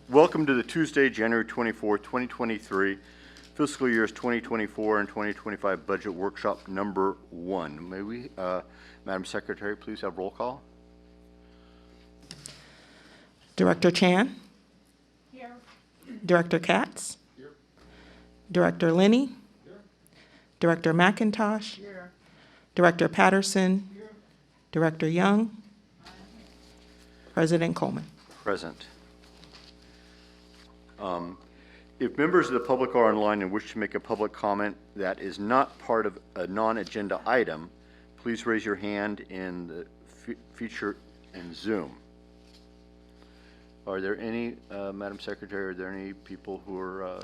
Welcome to the Tuesday, January 24, 2023, fiscal years 2024 and 2025 budget workshop number 1. May we, Madam Secretary, please have roll call? Director Chan? Here. Director Katz? Here. Director Linney? Here. Director McIntosh? Here. Director Patterson? Here. Director Young? President Coleman. Present. If members of the public are online and wish to make a public comment that is not part of a non-agenda item, please raise your hand in the feature in Zoom. Are there any, Madam Secretary, are there any people who are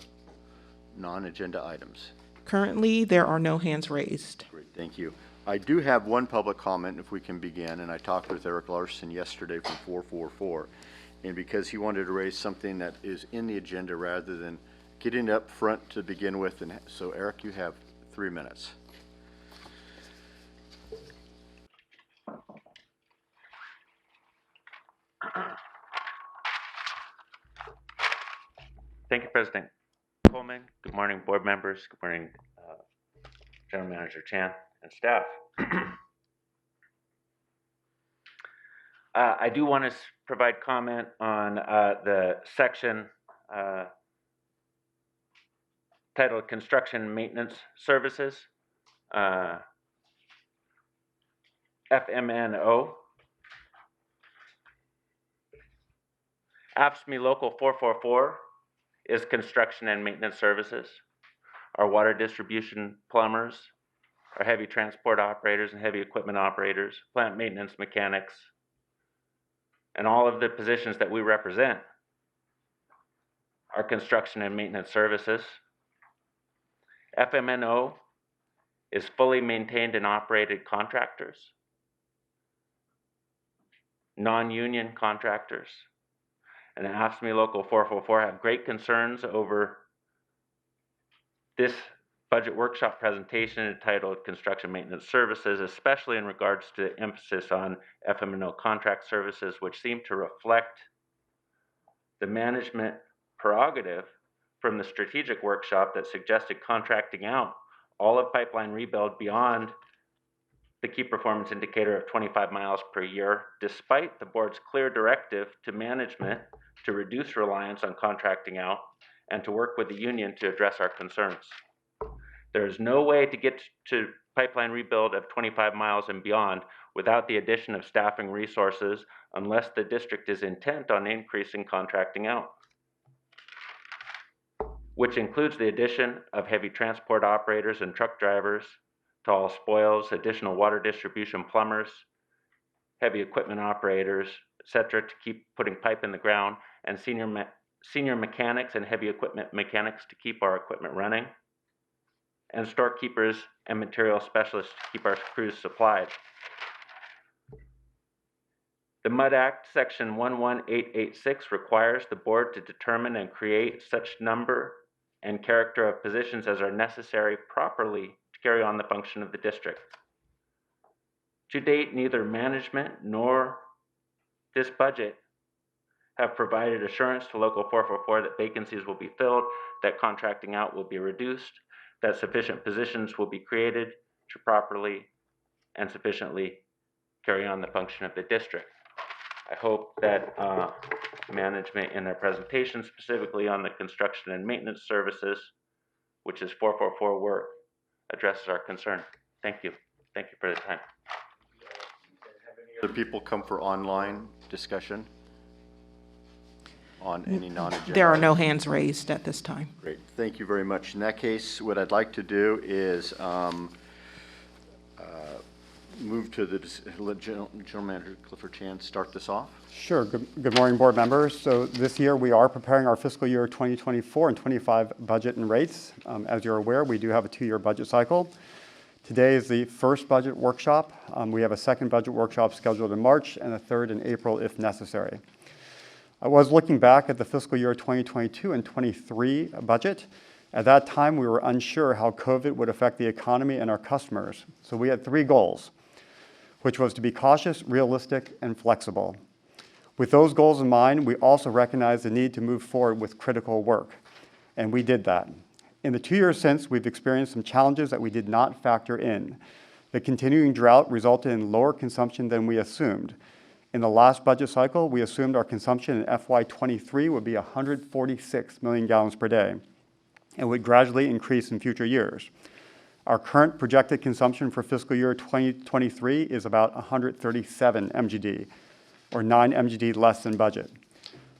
non-agenda items? Currently, there are no hands raised. Great, thank you. I do have one public comment, if we can begin, and I talked with Eric Larson yesterday from 444, and because he wanted to raise something that is in the agenda rather than getting it up front to begin with, and so Eric, you have 3 minutes. Thank you, President Coleman. Good morning, board members. Good morning, General Manager Chan and staff. I do want to provide comment on the section titled Construction Maintenance Services, FMNO. AFSCME Local 444 is construction and maintenance services. Our water distribution plumbers, our heavy transport operators and heavy equipment operators, plant maintenance mechanics, and all of the positions that we represent are construction and maintenance services. FMNO is fully maintained and operated contractors, non-union contractors. And AFSCME Local 444 have great concerns over this budget workshop presentation entitled Construction Maintenance Services, especially in regards to the emphasis on FMNO contract services, which seem to reflect the management prerogative from the strategic workshop that suggested contracting out all of pipeline rebuild beyond the key performance indicator of 25 miles per year, despite the board's clear directive to management to reduce reliance on contracting out and to work with the union to address our concerns. There is no way to get to pipeline rebuild of 25 miles and beyond without the addition of staffing resources unless the district is intent on increasing contracting out, which includes the addition of heavy transport operators and truck drivers, tall spoils, additional water distribution plumbers, heavy equipment operators, etc., to keep putting pipe in the ground, and senior mechanics and heavy equipment mechanics to keep our equipment running, and storekeepers and material specialists to keep our crews supplied. The MUD Act Section 11886 requires the board to determine and create such number and character of positions as are necessary properly to carry on the function of the district. To date, neither management nor this budget have provided assurance to Local 444 that vacancies will be filled, that contracting out will be reduced, that sufficient positions will be created to properly and sufficiently carry on the function of the district. I hope that management in their presentation, specifically on the construction and maintenance services, which is 444 work, addresses our concern. Thank you. Thank you for the time. Have any other people come for online discussion on any non-agenda? There are no hands raised at this time. Great, thank you very much. In that case, what I'd like to do is move to the General Manager Clifford Chan start this off. Sure. Good morning, board members. So this year we are preparing our fiscal year 2024 and 25 budget and rates. As you're aware, we do have a 2-year budget cycle. Today is the first budget workshop. We have a second budget workshop scheduled in March and a third in April if necessary. I was looking back at the fiscal year 2022 and 23 budget. At that time, we were unsure how COVID would affect the economy and our customers. So we had 3 goals, which was to be cautious, realistic, and flexible. With those goals in mind, we also recognize the need to move forward with critical work, and we did that. In the 2 years since, we've experienced some challenges that we did not factor in. The continuing drought resulted in lower consumption than we assumed. In the last budget cycle, we assumed our consumption in FY23 would be 146 million gallons per day and would gradually increase in future years. Our current projected consumption for fiscal year 2023 is about 137 MGD, or 9 MGD less than budget.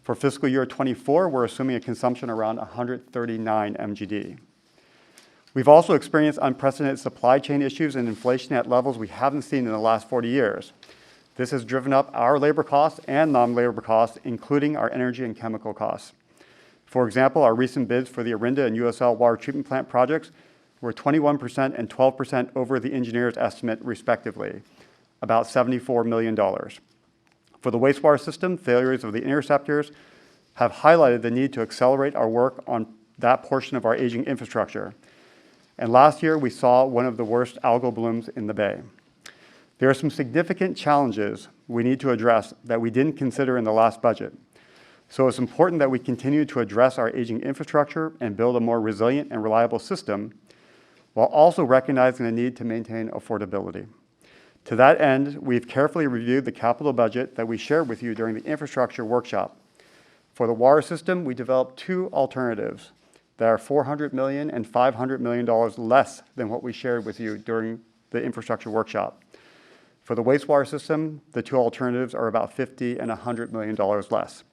For fiscal year 24, we're assuming a consumption around 139 MGD. We've also experienced unprecedented supply chain issues and inflation at levels we haven't seen in the last 40 years. This has driven up our labor costs and non-labor costs, including our energy and chemical costs. For example, our recent bids for the Orinda and USL water treatment plant projects were 21% and 12% over the engineer's estimate, respectively, about $74 million. For the wastewater system, failures of the interceptors have highlighted the need to accelerate our work on that portion of our aging infrastructure. And last year, we saw one of the worst algal blooms in the bay. There are some significant challenges we need to address that we didn't consider in the last budget. So it's important that we continue to address our aging infrastructure and build a more resilient and reliable system, while also recognizing the need to maintain affordability. To that end, we've carefully reviewed the capital budget that we shared with you during the infrastructure workshop. For the water system, we developed two alternatives that are $400 million and $500 million less than what we shared with you during the infrastructure workshop. For the wastewater system, the two alternatives are about $50 and $100 million less.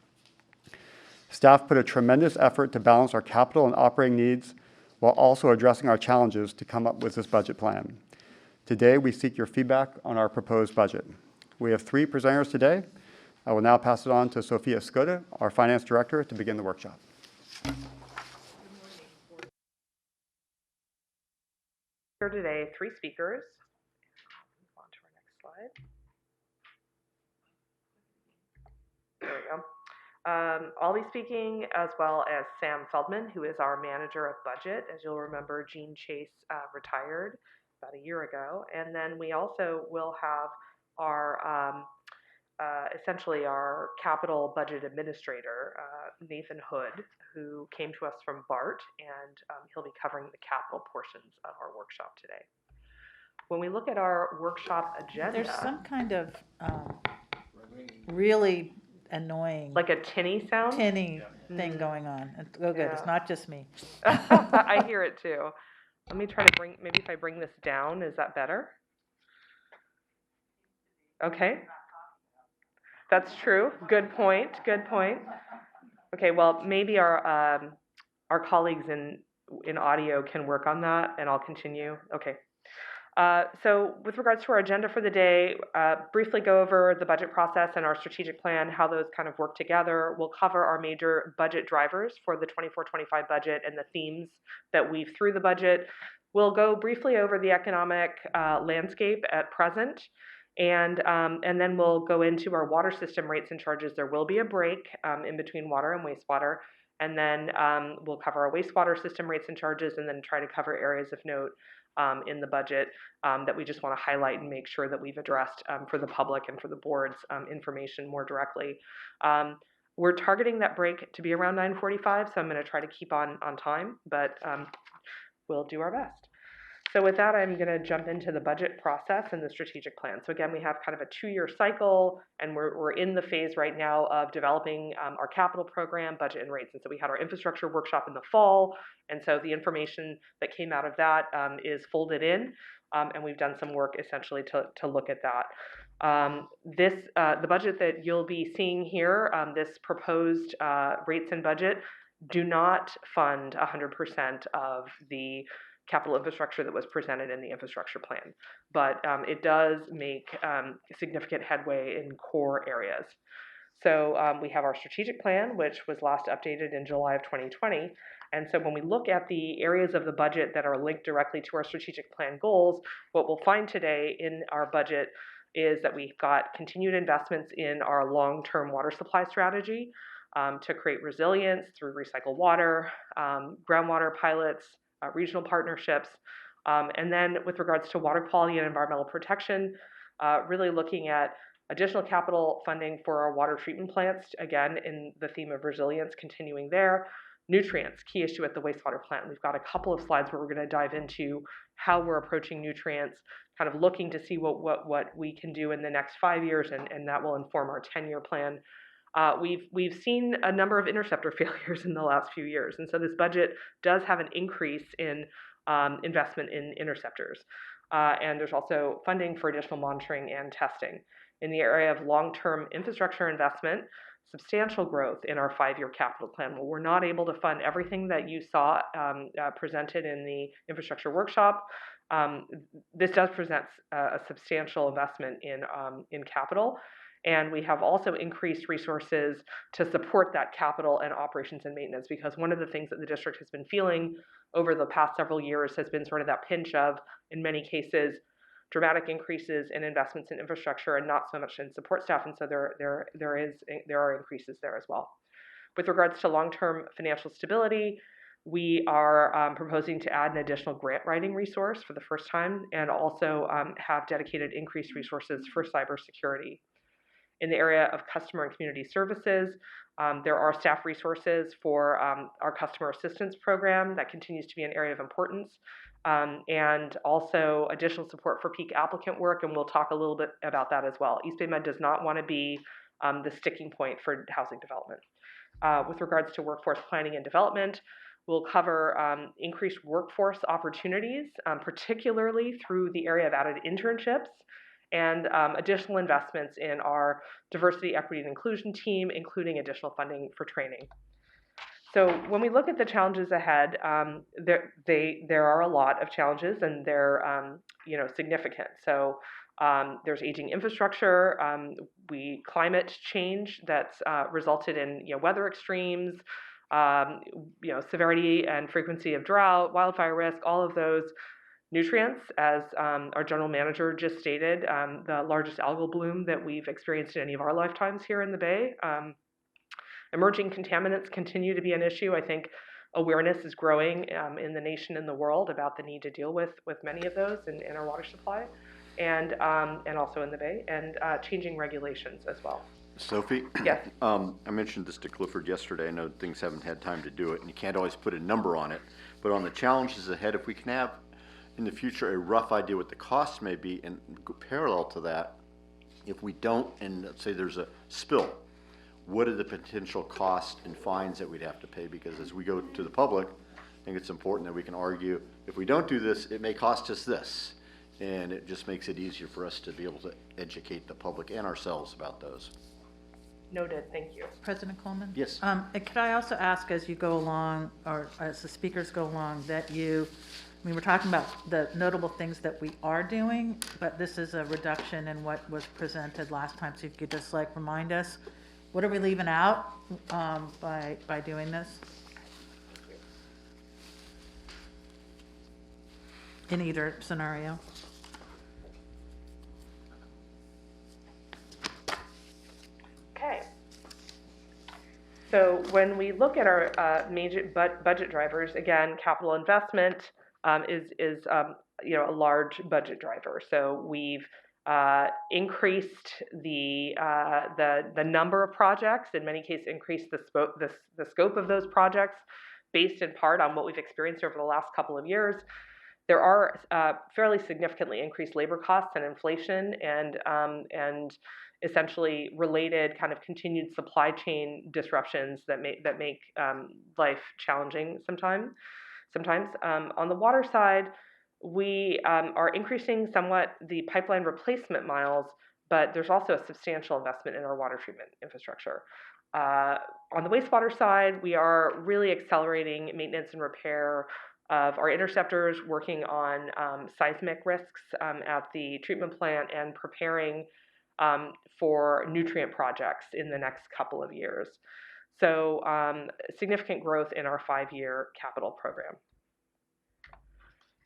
Staff put a tremendous effort to balance our capital and operating needs while also addressing our challenges to come up with this budget plan. Today, we seek your feedback on our proposed budget. We have three presenters today. I will now pass it on to Sophia Skoda, our Finance Director, to begin the workshop. Here today, three speakers. Move on to our next slide. There we go. I'll be speaking as well as Sam Feldman, who is our Manager of Budget. As you'll remember, Jean Chase retired about a year ago. And then we also will have our, essentially our capital budget administrator, Nathan Hood, who came to us from BART, and he'll be covering the capital portions of our workshop today. When we look at our workshop agenda, There's some kind of really annoying like a tinny sound. tinny thing going on. Oh, good. Yeah. It's not just me. I hear it too. Let me try to bring, maybe if I bring this down, is that better? Okay. That's true. Good point. Good point. Okay, well, maybe our colleagues in audio can work on that, and I'll continue. Okay. So with regards to our agenda for the day, briefly go over the budget process and our strategic plan, how those kind of work together. We'll cover our major budget drivers for the 24-25 budget and the themes that weave through the budget. We'll go briefly over the economic landscape at present, and then we'll go into our water system rates and charges. There will be a break in between water and wastewater, and then we'll cover our wastewater system rates and charges, and then try to cover areas of note in the budget that we just want to highlight and make sure that we've addressed for the public and for the board's information more directly. We're targeting that break to be around 9:45, so I'm going to try to keep on time, but we'll do our best. So with that, I'm going to jump into the budget process and the strategic plan. So again, we have kind of a 2-year cycle, and we're in the phase right now of developing our capital program, budget, and rates. And so we had our infrastructure workshop in the fall, and so the information that came out of that is folded in, and we've done some work essentially to look at that. The budget that you'll be seeing here, this proposed rates and budget, do not fund 100% of the capital infrastructure that was presented in the infrastructure plan, but it does make significant headway in core areas. So we have our strategic plan, which was last updated in July of 2020. And so when we look at the areas of the budget that are linked directly to our strategic plan goals, what we'll find today in our budget is that we've got continued investments in our long-term water supply strategy to create resilience through recycled water, groundwater pilots, regional partnerships, and then with regards to water quality and environmental protection, really looking at Additional capital funding for our water treatment plants, again, in the theme of resilience, continuing there. Nutrients, key issue at the wastewater plant. We've got a couple of slides where we're going to dive into how we're approaching nutrients, kind of looking to see what we can do in the next 5 years, and that will inform our 10-year plan. We've seen a number of interceptor failures in the last few years, and so this budget does have an increase in investment in interceptors. And there's also funding for additional monitoring and testing. In the area of long-term infrastructure investment, substantial growth in our 5-year capital plan. Well, we're not able to fund everything that you saw presented in the infrastructure workshop. This does present a substantial investment in capital. And we have also increased resources to support that capital and operations and maintenance, because one of the things that the district has been feeling over the past several years has been sort of that pinch of, in many cases, dramatic increases in investments in infrastructure and not so much in support staff. And so there are increases there as well. With regards to long-term financial stability, we are proposing to add an additional grant writing resource for the first time, and also have dedicated increased resources for cybersecurity. In the area of customer and community services, there are staff resources for our customer assistance program that continues to be an area of importance, and also additional support for peak applicant work, and we'll talk a little bit about that as well. EBMUD does not want to be the sticking point for housing development. With regards to workforce planning and development, we'll cover increased workforce opportunities, particularly through the area of added internships, and additional investments in our diversity, equity, and inclusion team, including additional funding for training. So when we look at the challenges ahead, there are a lot of challenges, and they're significant. So there's aging infrastructure, climate change that's resulted in weather extremes, severity and frequency of drought, wildfire risk, all of those. Nutrients, as our general manager just stated, the largest algal bloom that we've experienced in any of our lifetimes here in the Bay. Emerging contaminants continue to be an issue. I think awareness is growing in the nation and the world about the need to deal with many of those in our water supply, and also in the Bay, and changing regulations as well. Sophie? Yes. I mentioned this to Clifford yesterday. I know things haven't had time to do it, and you can't always put a number on it. But on the challenges ahead, if we can have in the future a rough idea what the cost may be, and parallel to that, if we don't, and let's say there's a spill, what are the potential costs and fines that we'd have to pay? Because as we go to the public, I think it's important that we can argue, if we don't do this, it may cost us this. And it just makes it easier for us to be able to educate the public and ourselves about those. Noted, thank you. President Coleman? Yes. Could I also ask, as you go along, or as the speakers go along, that we're talking about the notable things that we are doing, but this is a reduction in what was presented last time. So if you could just remind us, what are we leaving out by doing this? In either scenario. Okay. So when we look at our major budget drivers, again, capital investment is a large budget driver. So we've increased the number of projects, in many cases increased the scope of those projects based in part on what we've experienced over the last couple of years. There are fairly significantly increased labor costs and inflation, and essentially related kind of continued supply chain disruptions that make life challenging sometimes. On the water side, we are increasing somewhat the pipeline replacement miles, but there's also a substantial investment in our water treatment infrastructure. On the wastewater side, we are really accelerating maintenance and repair of our interceptors, working on seismic risks at the treatment plant, and preparing for nutrient projects in the next couple of years. So significant growth in our 5-year capital program.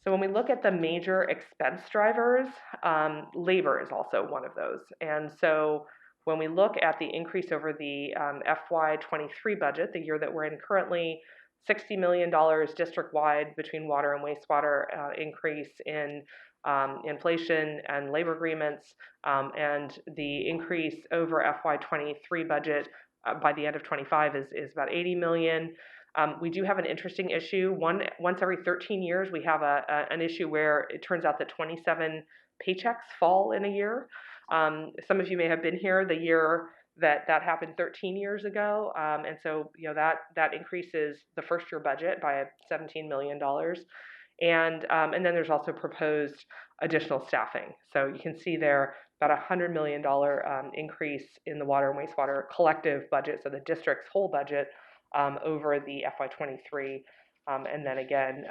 So when we look at the major expense drivers, labor is also one of those. And so when we look at the increase over the FY23 budget, the year that we're in currently, $60 million district-wide between water and wastewater increase in inflation and labor agreements, and the increase over FY23 budget by the end of 25 is about 80 million. We do have an interesting issue. Once every 13 years, we have an issue where it turns out that 27 paychecks fall in a year. Some of you may have been here the year that happened 13 years ago, and so that increases the first year budget by $17 million. And then there's also proposed additional staffing. So you can see there about $100 million increase in the water and wastewater collective budget, so the district's whole budget over the FY23, and then again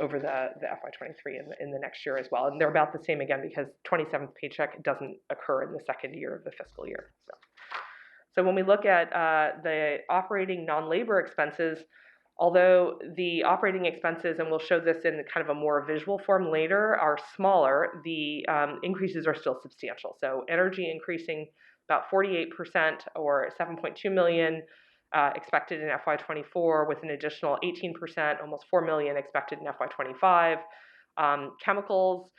over the FY23 in the next year as well. And they're about the same again because 27th paycheck doesn't occur in the second year of the fiscal year. So when we look at the operating non-labor expenses, although the operating expenses, and we'll show this in kind of a more visual form later, are smaller, the increases are still substantial. So energy increasing about 48% or 7.2 million expected in FY24, with an additional 18%, almost 4 million expected in FY25. Chemicals,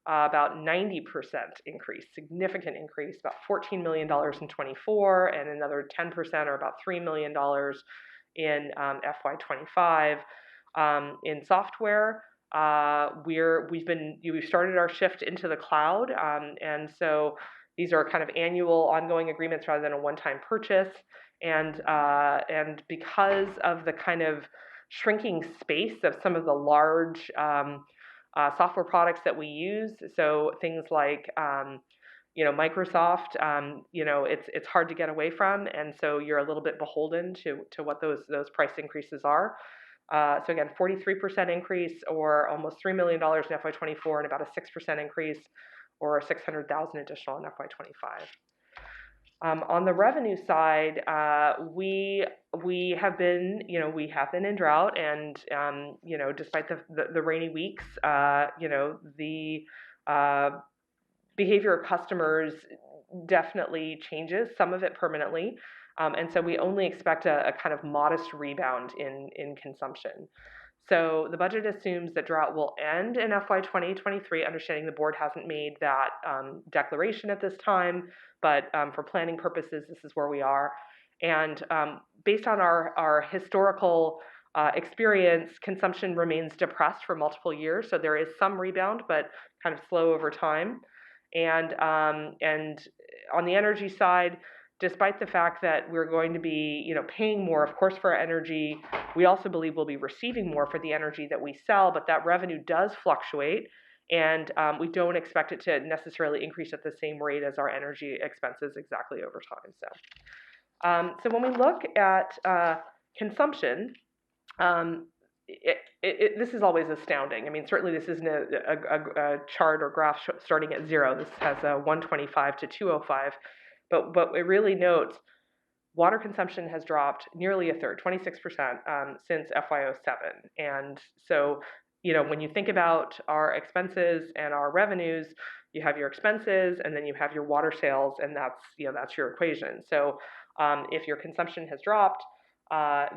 about 90% increase, significant increase, about $14 million in 24, and another 10% or about $3 million in FY25. In software, we've started our shift into the cloud, and so these are kind of annual ongoing agreements rather than a one-time purchase. And because of the kind of shrinking space of some of the large software products that we use, so things like Microsoft, it's hard to get away from, and so you're a little bit beholden to what those price increases are. So again, 43% increase, or almost $3 million in FY24, and about a 6% increase, or 600,000 additional in FY25. On the revenue side, we have been in drought, and despite the rainy weeks, the behavior of customers definitely changes, some of it permanently, and so we only expect a kind of modest rebound in consumption. So the budget assumes that drought will end in FY 2023, understanding the board hasn't made that declaration at this time, but for planning purposes, this is where we are. And based on our historical experience, consumption remains depressed for multiple years, so there is some rebound, but kind of slow over time. And on the energy side, despite the fact that we're going to be, paying more, of course, for our energy, we also believe we'll be receiving more for the energy that we sell, but that revenue does fluctuate, and we don't expect it to necessarily increase at the same rate as our energy expenses exactly over time. So when we look at consumption, this is always astounding. I mean, certainly this isn't a chart or graph starting at 0. This has a 125 to 205. But it really notes water consumption has dropped nearly a third, 26%, since FY07. And so, when you think about our expenses and our revenues, you have your expenses and then you have your water sales, and that's your equation. So if your consumption has dropped,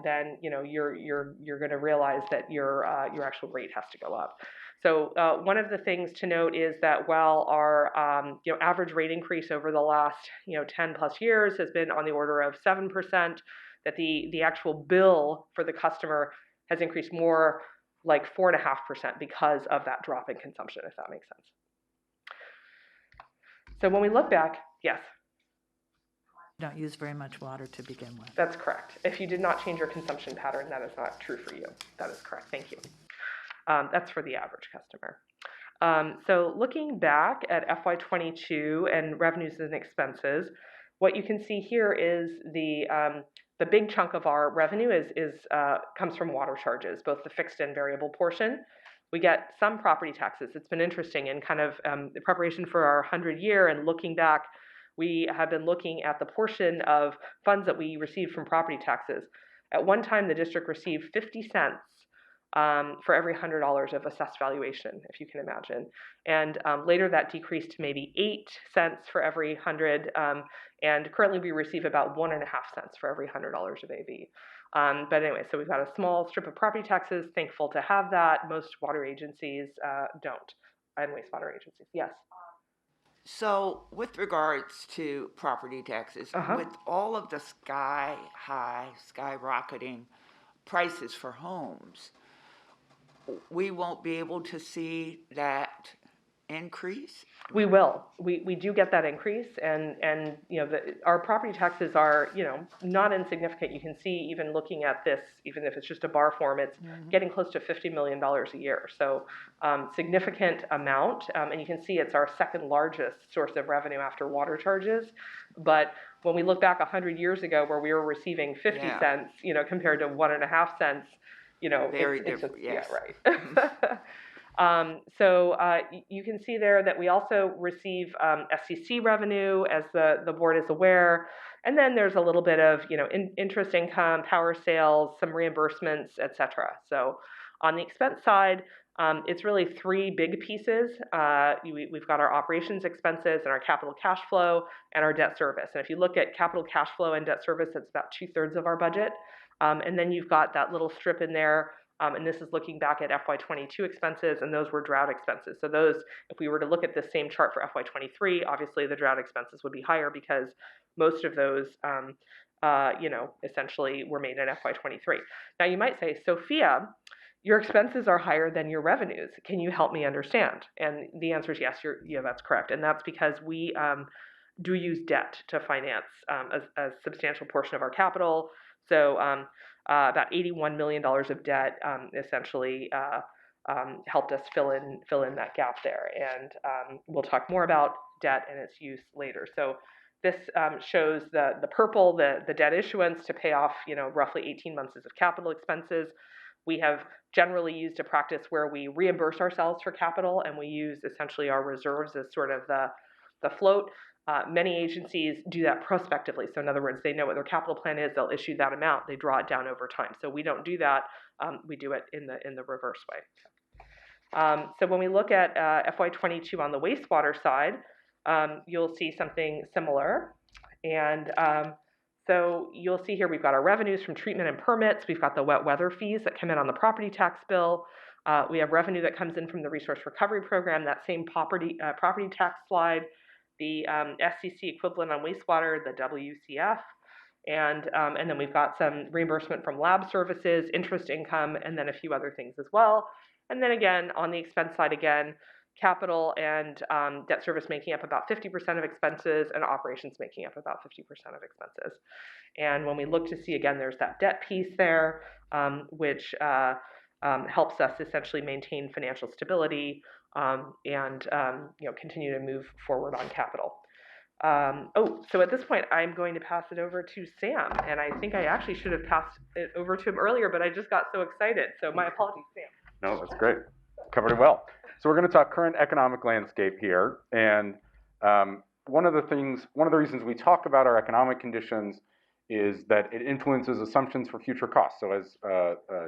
then you're going to realize that your actual rate has to go up. So one of the things to note is that while our average rate increase over the last 10 plus years has been on the order of 7%, that the actual bill for the customer has increased more like 4.5% because of that drop in consumption, if that makes sense. So when we look back, yes. You don't use very much water to begin with. That's correct. If you did not change your consumption pattern, that is not true for you. That is correct. Thank you. That's for the average customer. So looking back at FY22 and revenues and expenses, what you can see here is the big chunk of our revenue comes from water charges, both the fixed and variable portion. We get some property taxes. It's been interesting in kind of the preparation for our 100-year and looking back. We have been looking at the portion of funds that we received from property taxes. At one time, the district received 50 cents for every $100 of assessed valuation, if you can imagine. And later that decreased to maybe 8 cents for every 100, and currently we receive about 1.5 cents for every $100 of AV. But anyway, so we've got a small strip of property taxes, thankful to have that. Most water agencies don't. and wastewater agencies. Yes. So with regards to property taxes, with all of the skyrocketing prices for homes, we won't be able to see that increase? We will. We do get that increase, and our property taxes are, not insignificant. You can see, even looking at this, even if it's just a bar form, it's getting close to $50 million a year. So significant amount, and you can see it's our second largest source of revenue after water charges. But when we look back 100 years ago, where we were receiving 50 cents, compared to 1.5 cents, Very it's different, yeah, yes. right. So you can see there that we also receive SCC revenue, as the board is aware, and then there's a little bit of interest income, power sales, some reimbursements, etc. So on the expense side, it's really three big pieces. We've got our operations expenses and our capital cash flow and our debt service. And if you look at capital cash flow and debt service, that's about 2/3 of our budget. And then you've got that little strip in there. And this is looking back at FY22 expenses, and those were drought expenses. So those, if we were to look at the same chart for FY23, obviously the drought expenses would be higher because most of those, essentially were made in FY23. Now you might say, Sophia, your expenses are higher than your revenues. Can you help me understand? And the answer is yes, that's correct. And that's because we do use debt to finance a substantial portion of our capital. So about $81 million of debt essentially helped us fill in that gap there. And we'll talk more about debt and its use later. So this shows the purple, the debt issuance to pay off roughly 18 months of capital expenses. We have generally used a practice where we reimburse ourselves for capital, and we use essentially our reserves as sort of the float. Many agencies do that prospectively. So in other words, they know what their capital plan is, they'll issue that amount, they draw it down over time. So we don't do that, we do it in the reverse way. So when we look at FY22 on the wastewater side, you'll see something similar. And so you'll see here we've got our revenues from treatment and permits, we've got the wet weather fees that come in on the property tax bill, we have revenue that comes in from the resource recovery program, that same property tax slide, the SCC equivalent on wastewater, the WCF, and then we've got some reimbursement from lab services, interest income, and then a few other things as well. And then again, on the expense side again, capital and debt service making up about 50% of expenses, and operations making up about 50% of expenses. And when we look to see, again, there's that debt piece there, which helps us essentially maintain financial stability, and continue to move forward on capital. So at this point, I'm going to pass it over to Sam, and I think I actually should have passed it over to him earlier, but I just got so excited. So my apologies, Sam. No, that's great. Covered it well. So we're going to talk current economic landscape here, and one of the reasons we talk about our economic conditions is that it influences assumptions for future costs. So as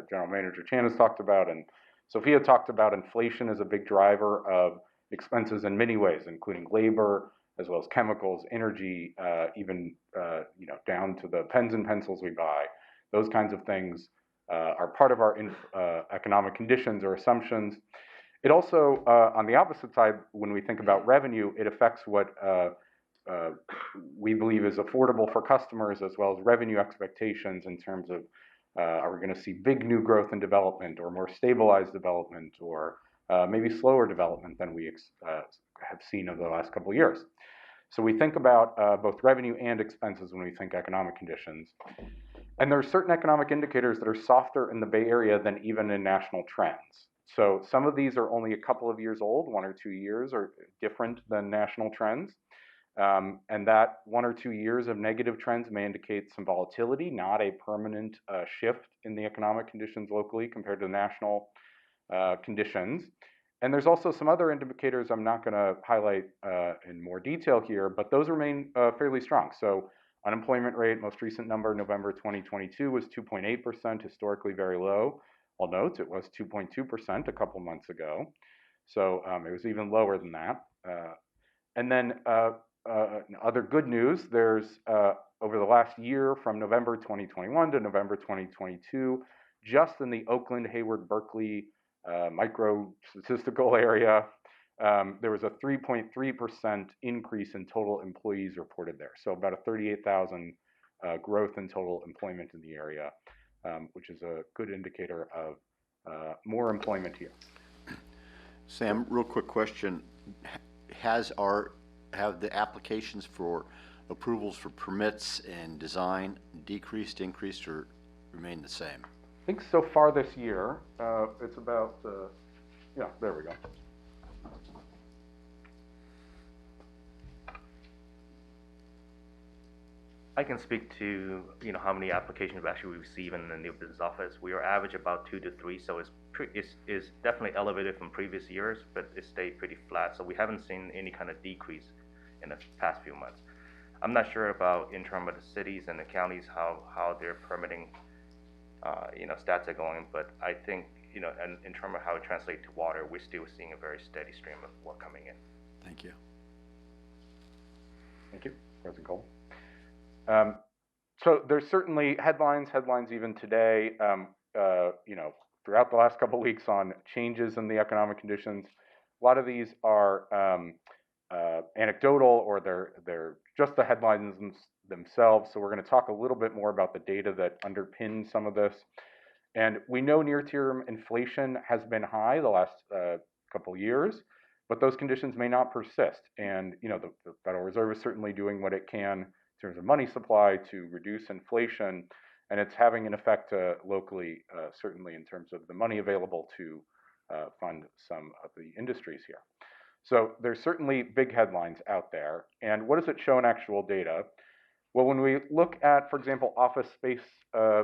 General Manager Chan has talked about, and Sophia talked about, inflation is a big driver of expenses in many ways, including labor, as well as chemicals, energy, even down to the pens and pencils we buy. Those kinds of things are part of our economic conditions or assumptions. It also, on the opposite side, when we think about revenue, it affects what we believe is affordable for customers, as well as revenue expectations in terms of are we going to see big new growth and development, or more stabilized development, or maybe slower development than we have seen over the last couple of years. So we think about both revenue and expenses when we think economic conditions. And there are certain economic indicators that are softer in the Bay Area than even in national trends. So some of these are only a couple of years old, 1 or 2 years, are different than national trends. And that 1 or 2 years of negative trends may indicate some volatility, not a permanent shift in the economic conditions locally compared to national conditions. And there's also some other indicators I'm not going to highlight in more detail here, but those remain fairly strong. So unemployment rate, most recent number, November 2022, was 2.8%, historically very low. I'll note it was 2.2% a couple months ago. So it was even lower than that. And then other good news, there's over the last year from November 2021 to November 2022, just in the Oakland, Hayward, Berkeley micro statistical area, there was a 3.3% increase in total employees reported there. So about a 38,000 growth in total employment in the area, which is a good indicator of more employment here. Sam, real quick question. Have the applications for approvals for permits and design decreased, increased, or remained the same? I think so far this year, it's about, yeah, there we go. I can speak to, how many applications we actually receive in the new business office. We are average about 2 to 3, so it's definitely elevated from previous years, but it stayed pretty flat. So we haven't seen any kind of decrease in the past few months. I'm not sure about in terms of the cities and the counties, how their permitting, stats are going, but I think, and in terms of how it translates to water, we're still seeing a very steady stream of work coming in. Thank you. Thank you, President Cole. So there's certainly headlines even today, throughout the last couple of weeks on changes in the economic conditions. A lot of these are anecdotal, or they're just the headlines themselves. So we're going to talk a little bit more about the data that underpins some of this. And we know near-term inflation has been high the last couple of years, but those conditions may not persist. And the Federal Reserve is certainly doing what it can in terms of money supply to reduce inflation, and it's having an effect locally, certainly in terms of the money available to fund some of the industries here. So there's certainly big headlines out there. And what does it show in actual data? Well, when we look at, for example, office space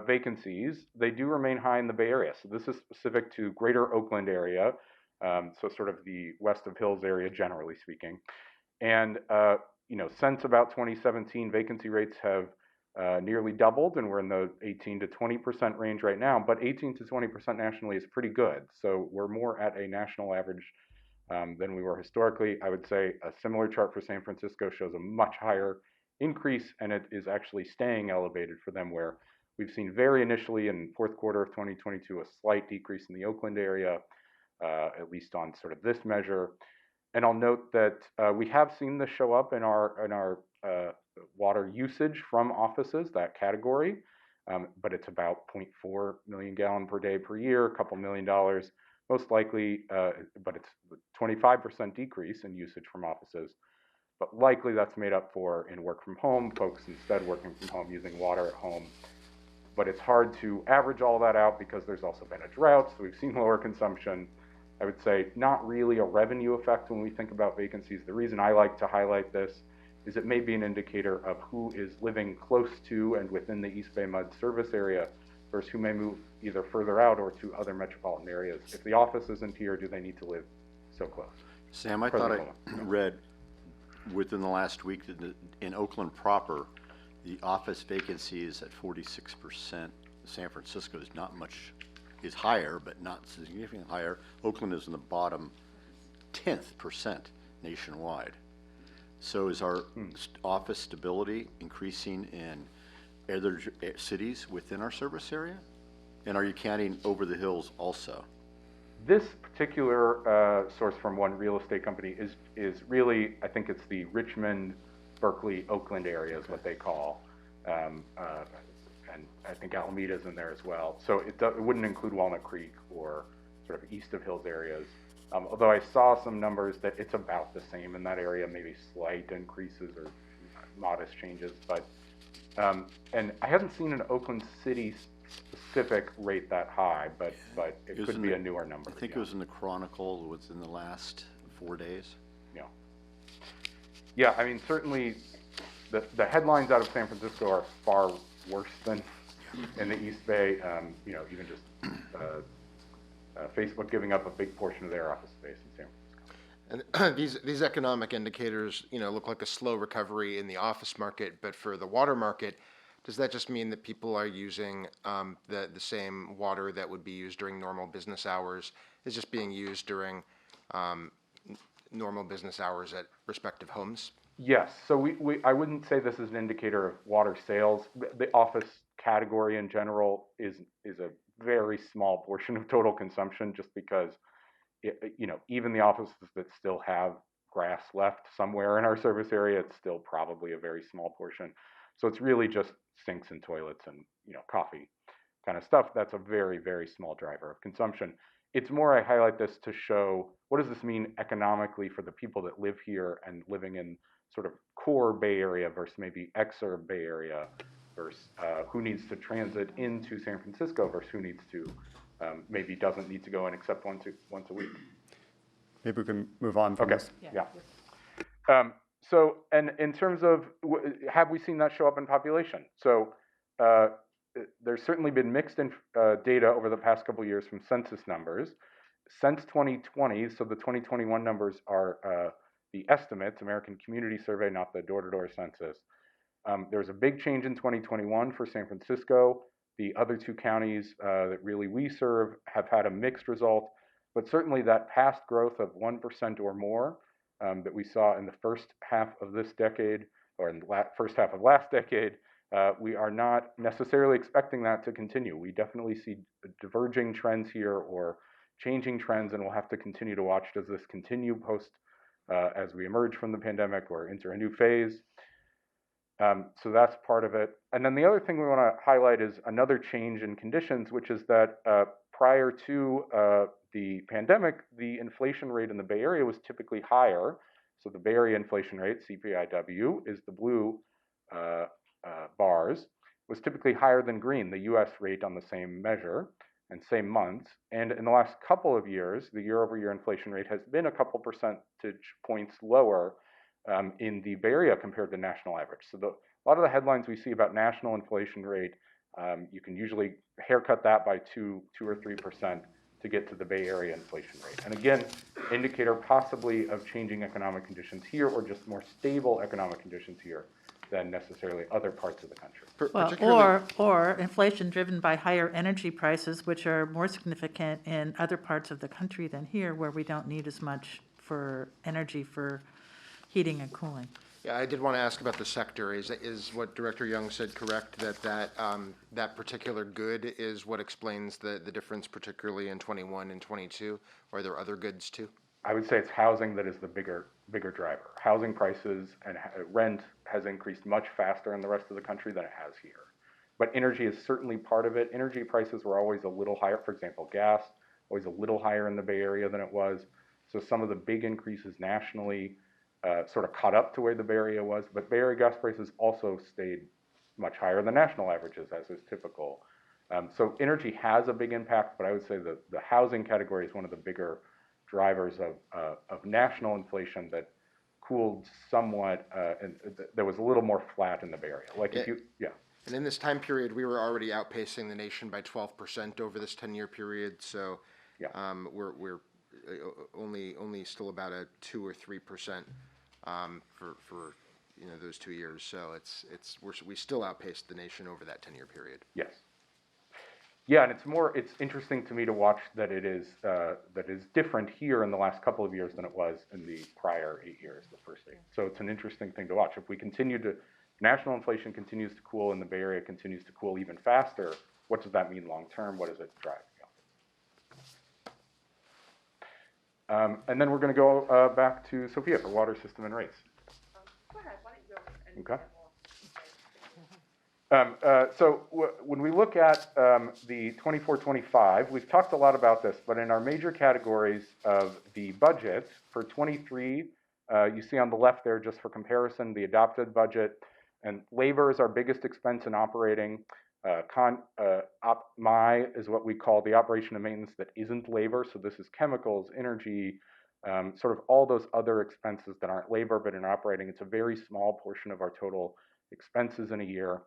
vacancies, they do remain high in the Bay Area. So this is specific to greater Oakland area, so sort of the west of Hills area, generally speaking. And since about 2017, vacancy rates have nearly doubled, and we're in the 18 to 20% range right now. But 18 to 20% nationally is pretty good. So we're more at a national average than we were historically. I would say a similar chart for San Francisco shows a much higher increase, and it is actually staying elevated for them, where we've seen very initially in fourth quarter of 2022 a slight decrease in the Oakland area, at least on sort of this measure. And I'll note that we have seen this show up in our water usage from offices, that category, but it's about 0.4 million gallon per day per year, a couple $1 million, most likely, but it's a 25% decrease in usage from offices. But likely that's made up for in work from home, folks instead working from home using water at home. But it's hard to average all that out because there's also been a drought, so we've seen lower consumption. I would say not really a revenue effect when we think about vacancies. The reason I like to highlight this is it may be an indicator of who is living close to and within the East Bay MUD service area versus who may move either further out or to other metropolitan areas. If the office isn't here, do they need to live so close? Sam, I thought I read within the last week that in Oakland proper, the office vacancy is at 46%. San Francisco is not much, is higher, but not significantly higher. Oakland is in the bottom 10th percent nationwide. So is our office stability increasing in other cities within our service area? And are you counting over the hills also? This particular source from one real estate company is really, I think it's the Richmond, Berkeley, Oakland area is what they call. And I think Alameda's in there as well. So it wouldn't include Walnut Creek or sort of east of Hills areas. Although I saw some numbers that it's about the same in that area, maybe slight increases or modest changes. But and I haven't seen an Oakland City specific rate that high, but it could be a newer number. I think it was in the Chronicle within the last 4 days. Yeah. Yeah, I mean, certainly the headlines out of San Francisco are far worse than in the East Bay. Even just Facebook giving up a big portion of their office space in San Francisco. And these economic indicators, look like a slow recovery in the office market, but for the water market, does that just mean that people are using the same water that would be used during normal business hours is just being used during normal business hours at respective homes? Yes. So I wouldn't say this is an indicator of water sales. The office category in general is a very small portion of total consumption, just because even the offices that still have grass left somewhere in our service area, it's still probably a very small portion. So it's really just sinks and toilets and, coffee kind of stuff. That's a very, very small driver of consumption. It's more, I highlight this to show what does this mean economically for the people that live here and living in sort of core Bay Area versus maybe exurb Bay Area versus who needs to transit into San Francisco versus who needs to, maybe doesn't need to go in except once a week. Maybe we can move on from Okay, this. yeah. So, and in terms of, have we seen that show up in population? So, there's certainly been mixed data over the past couple of years from census numbers. Since 2020, so the 2021 numbers are the estimates, American Community Survey, not the door-to-door census. There was a big change in 2021 for San Francisco. The other two counties that really we serve have had a mixed result, but certainly that past growth of 1% or more that we saw in the first half of this decade, or in the first half of last decade, we are not necessarily expecting that to continue. We definitely see diverging trends here or changing trends, and we'll have to continue to watch. Does this continue as we emerge from the pandemic or enter a new phase? So that's part of it. And then the other thing we want to highlight is another change in conditions, which is that prior to the pandemic, the inflation rate in the Bay Area was typically higher. So the Bay Area inflation rate, CPIW, is the blue bars, was typically higher than green, the US rate on the same measure and same months. And in the last couple of years, the year-over-year inflation rate has been a couple percentage points lower in the Bay Area compared to national average. So a lot of the headlines we see about national inflation rate, you can usually haircut that by 2 or 3% to get to the Bay Area inflation rate. And again, indicator possibly of changing economic conditions here or just more stable economic conditions here than necessarily other parts of the country. Well, or inflation driven by higher energy prices, which are more significant in other parts of the country than here, where we don't need as much for energy for heating and cooling. Yeah, I did want to ask about the sector. Is what Director Young said correct, that particular good is what explains the difference, particularly in 21 and 22? Or are there other goods too? I would say it's housing that is the bigger driver. Housing prices and rent has increased much faster in the rest of the country than it has here. But energy is certainly part of it. Energy prices were always a little higher. For example, gas, always a little higher in the Bay Area than it was. So some of the big increases nationally sort of caught up to where the Bay Area was. But Bay Area gas prices also stayed much higher than national averages, as is typical. So energy has a big impact, but I would say the housing category is one of the bigger drivers of national inflation that cooled somewhat, and that was a little more flat in the Bay Area. Like if you, yeah. And in this time period, we were already outpacing the nation by 12% over this 10-year period. So Yeah. We're only still about a 2 or 3% for those 2 years. So we still outpaced the nation over that 10-year period. Yes. Yeah, and it's interesting to me to watch that it is different here in the last couple of years than it was in the prior 8 years, the first 8. So it's an interesting thing to watch. If we national inflation continues to cool and the Bay Area continues to cool even faster, what does that mean long term? What does it drive? And then we're going to go back to Sophia for water system and rates. Go ahead, why don't you go? Okay. So when we look at the 24-25, we've talked a lot about this, but in our major categories of the budget for 23, you see on the left there, just for comparison, the adopted budget, and labor is our biggest expense in operating. OpMI is what we call the operation and maintenance that isn't labor, so this is chemicals, energy, sort of all those other expenses that aren't labor but in operating. It's a very small portion of our total expenses in a year.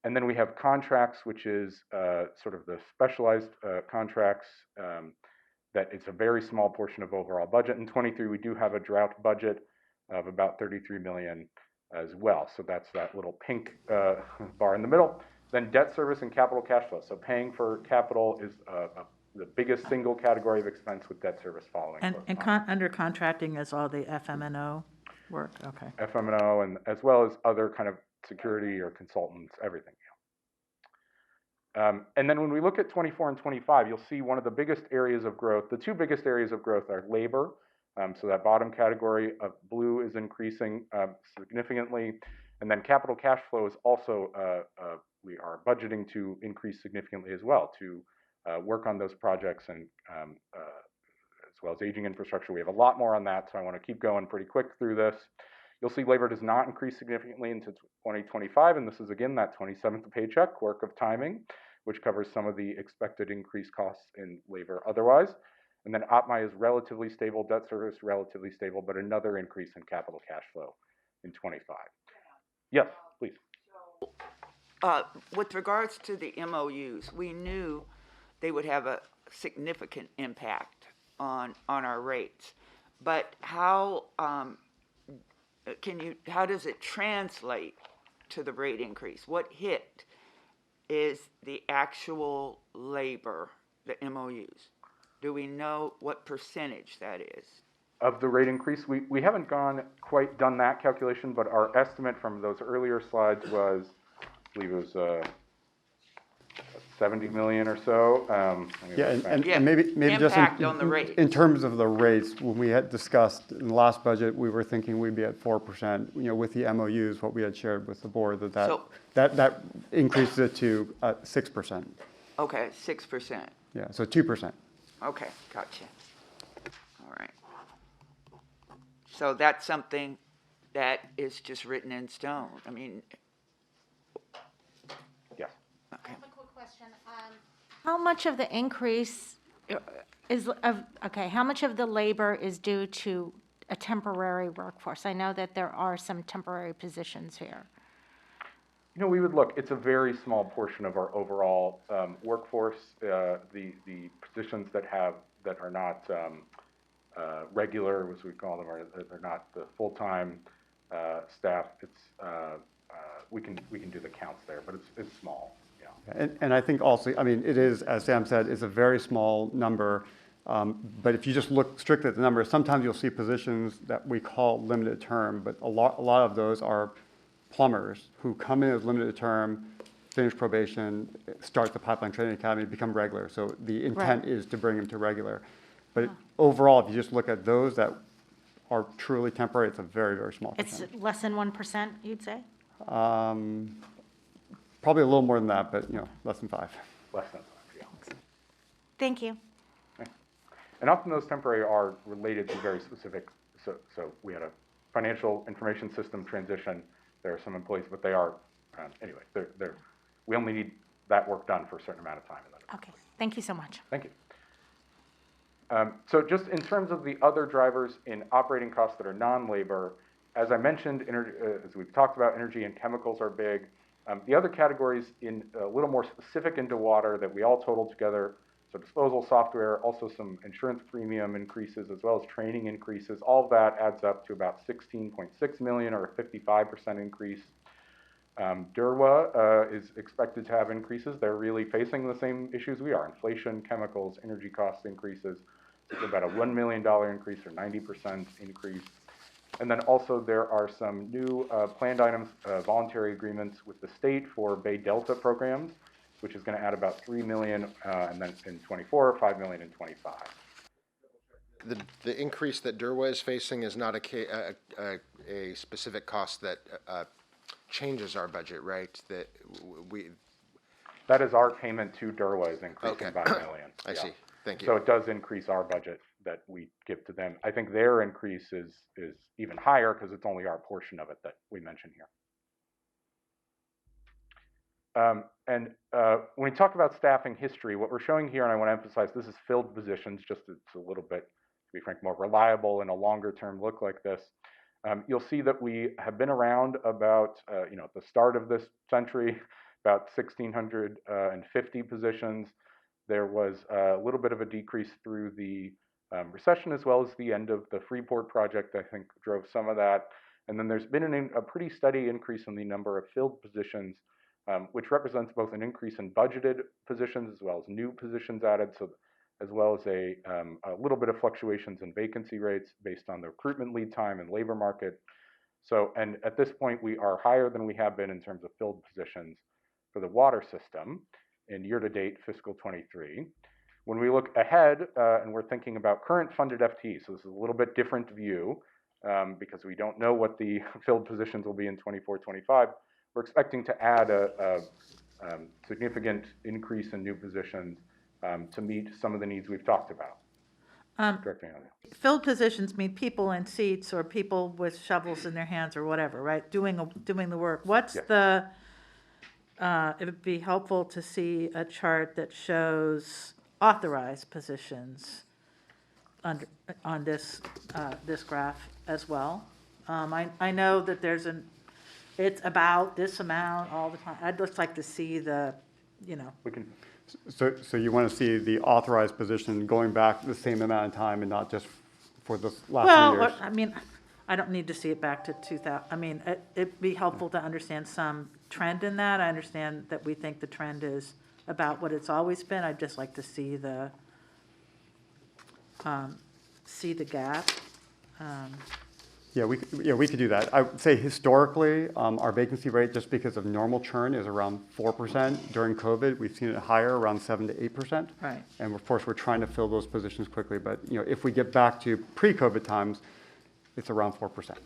And then we have contracts, which is sort of the specialized contracts that it's a very small portion of overall budget. In 23, we do have a drought budget of about 33 million as well. So that's that little pink bar in the middle. Then debt service and capital cash flow. So paying for capital is the biggest single category of expense, with debt service following. And under contracting is all the FMNO work? Okay. FMNO, and as well as other kind of security or consultants, everything. And then when we look at 24 and 25, you'll see one of the biggest areas of growth. The two biggest areas of growth are labor. So that bottom category of blue is increasing significantly. And then capital cash flow is also, we are budgeting to increase significantly as well to work on those projects and as well as aging infrastructure. We have a lot more on that, so I want to keep going pretty quick through this. You'll see labor does not increase significantly into 2025, and this is again that 27th paycheck, work of timing, which covers some of the expected increased costs in labor otherwise. And then OPMI is relatively stable, debt service relatively stable, but another increase in capital cash flow in 25. Yes, please. With regards to the MOUs, we knew they would have a significant impact on our rates. But how how does it translate to the rate increase? What hit is the actual labor, the MOUs? Do we know what percentage that is? Of the rate increase, we haven't quite done that calculation, but our estimate from those earlier slides was, I believe it was 70 million or so. And maybe just impact on the rates. in terms of the rates, when we had discussed in the last budget, we were thinking we'd be at 4%. With the MOUs, what we had shared with the board, that increases it to 6%. Okay, 6%. Yeah, so 2%. Okay, gotcha. All right. So that's something that is just written in stone. I mean, yeah. okay. I have a quick question. How much of the increase how much of the labor is due to a temporary workforce? I know that there are some temporary positions here. We would look, it's a very small portion of our overall workforce. The positions that are not regular, as we call them, they're not the full-time staff. It's we can do the counts there, but it's small. Yeah. And I think also, it is, as Sam said, it's a very small number. But if you just look strictly at the number, sometimes you'll see positions that we call limited term, but a lot of those are plumbers who come in as limited term, finish probation, start the pipeline training academy, become regular. So the intent is to bring them to regular. But overall, if you just look at those that are truly temporary, it's a very, very small percentage. It's less than 1%, you'd say? Probably a little more than that, but less than 5. Less than 5, yeah. Thank you. Okay. And often those temporary are related to very specific, so we had a financial information system transition. There are some employees, but they are, anyway, we only need that work done for a certain amount of time. Okay, thank you so much. Thank you. So just in terms of the other drivers in operating costs that are non-labor, as I mentioned, as we've talked about, energy and chemicals are big. The other categories in a little more specific into water that we all total together, so disposal software, also some insurance premium increases, as well as training increases, all of that adds up to about 16.6 million or a 55% increase. DERWA is expected to have increases. They're really facing the same issues we are: inflation, chemicals, energy cost increases. It's about a $1 million increase or 90% increase. And then also there are some new planned items, voluntary agreements with the state for Bay Delta programs, which is going to add about 3 million, and then in 24, 5 million in 25. The increase that DERWA is facing is not a specific cost that changes our budget, right? That is our payment to DERWA is increasing by $1 million. I see. Thank you. So it does increase our budget that we give to them. I think their increase is even higher because it's only our portion of it that we mention here. And when we talk about staffing history, what we're showing here, and I want to emphasize, this is filled positions, just it's a little bit, to be frank, more reliable in a longer term look like this. You'll see that we have been around about, at the start of this century, about 1,650 positions. There was a little bit of a decrease through the recession, as well as the end of the Freeport project, I think drove some of that. And then there's been a pretty steady increase in the number of filled positions, which represents both an increase in budgeted positions as well as new positions added, so as well as a little bit of fluctuations in vacancy rates based on the recruitment lead time and labor market. So, and at this point, we are higher than we have been in terms of filled positions for the water system. in year-to-date fiscal 23. When we look ahead and we're thinking about current funded FTE, so this is a little bit different view because we don't know what the filled positions will be in 24-25. We're expecting to add a significant increase in new positions to meet some of the needs we've talked about. Director Young. Filled positions mean people in seats or people with shovels in their hands or whatever, right? Doing the work. What's Yes. it would be helpful to see a chart that shows authorized positions on this graph as well. I know that it's about this amount all the time. I'd just like to see We can. So you want to see the authorized position going back the same amount of time and not just for the last 3 years? I mean, I don't need to see it back to 2000. I mean, it'd be helpful to understand some trend in that. I understand that we think the trend is about what it's always been. I'd just like to see the gap. Yeah, we could do that. I would say historically, our vacancy rate, just because of normal churn, is around 4%. During COVID, we've seen it higher, around 7 to 8%. Right. And of course, we're trying to fill those positions quickly. But if we get back to pre-COVID times, it's around 4%.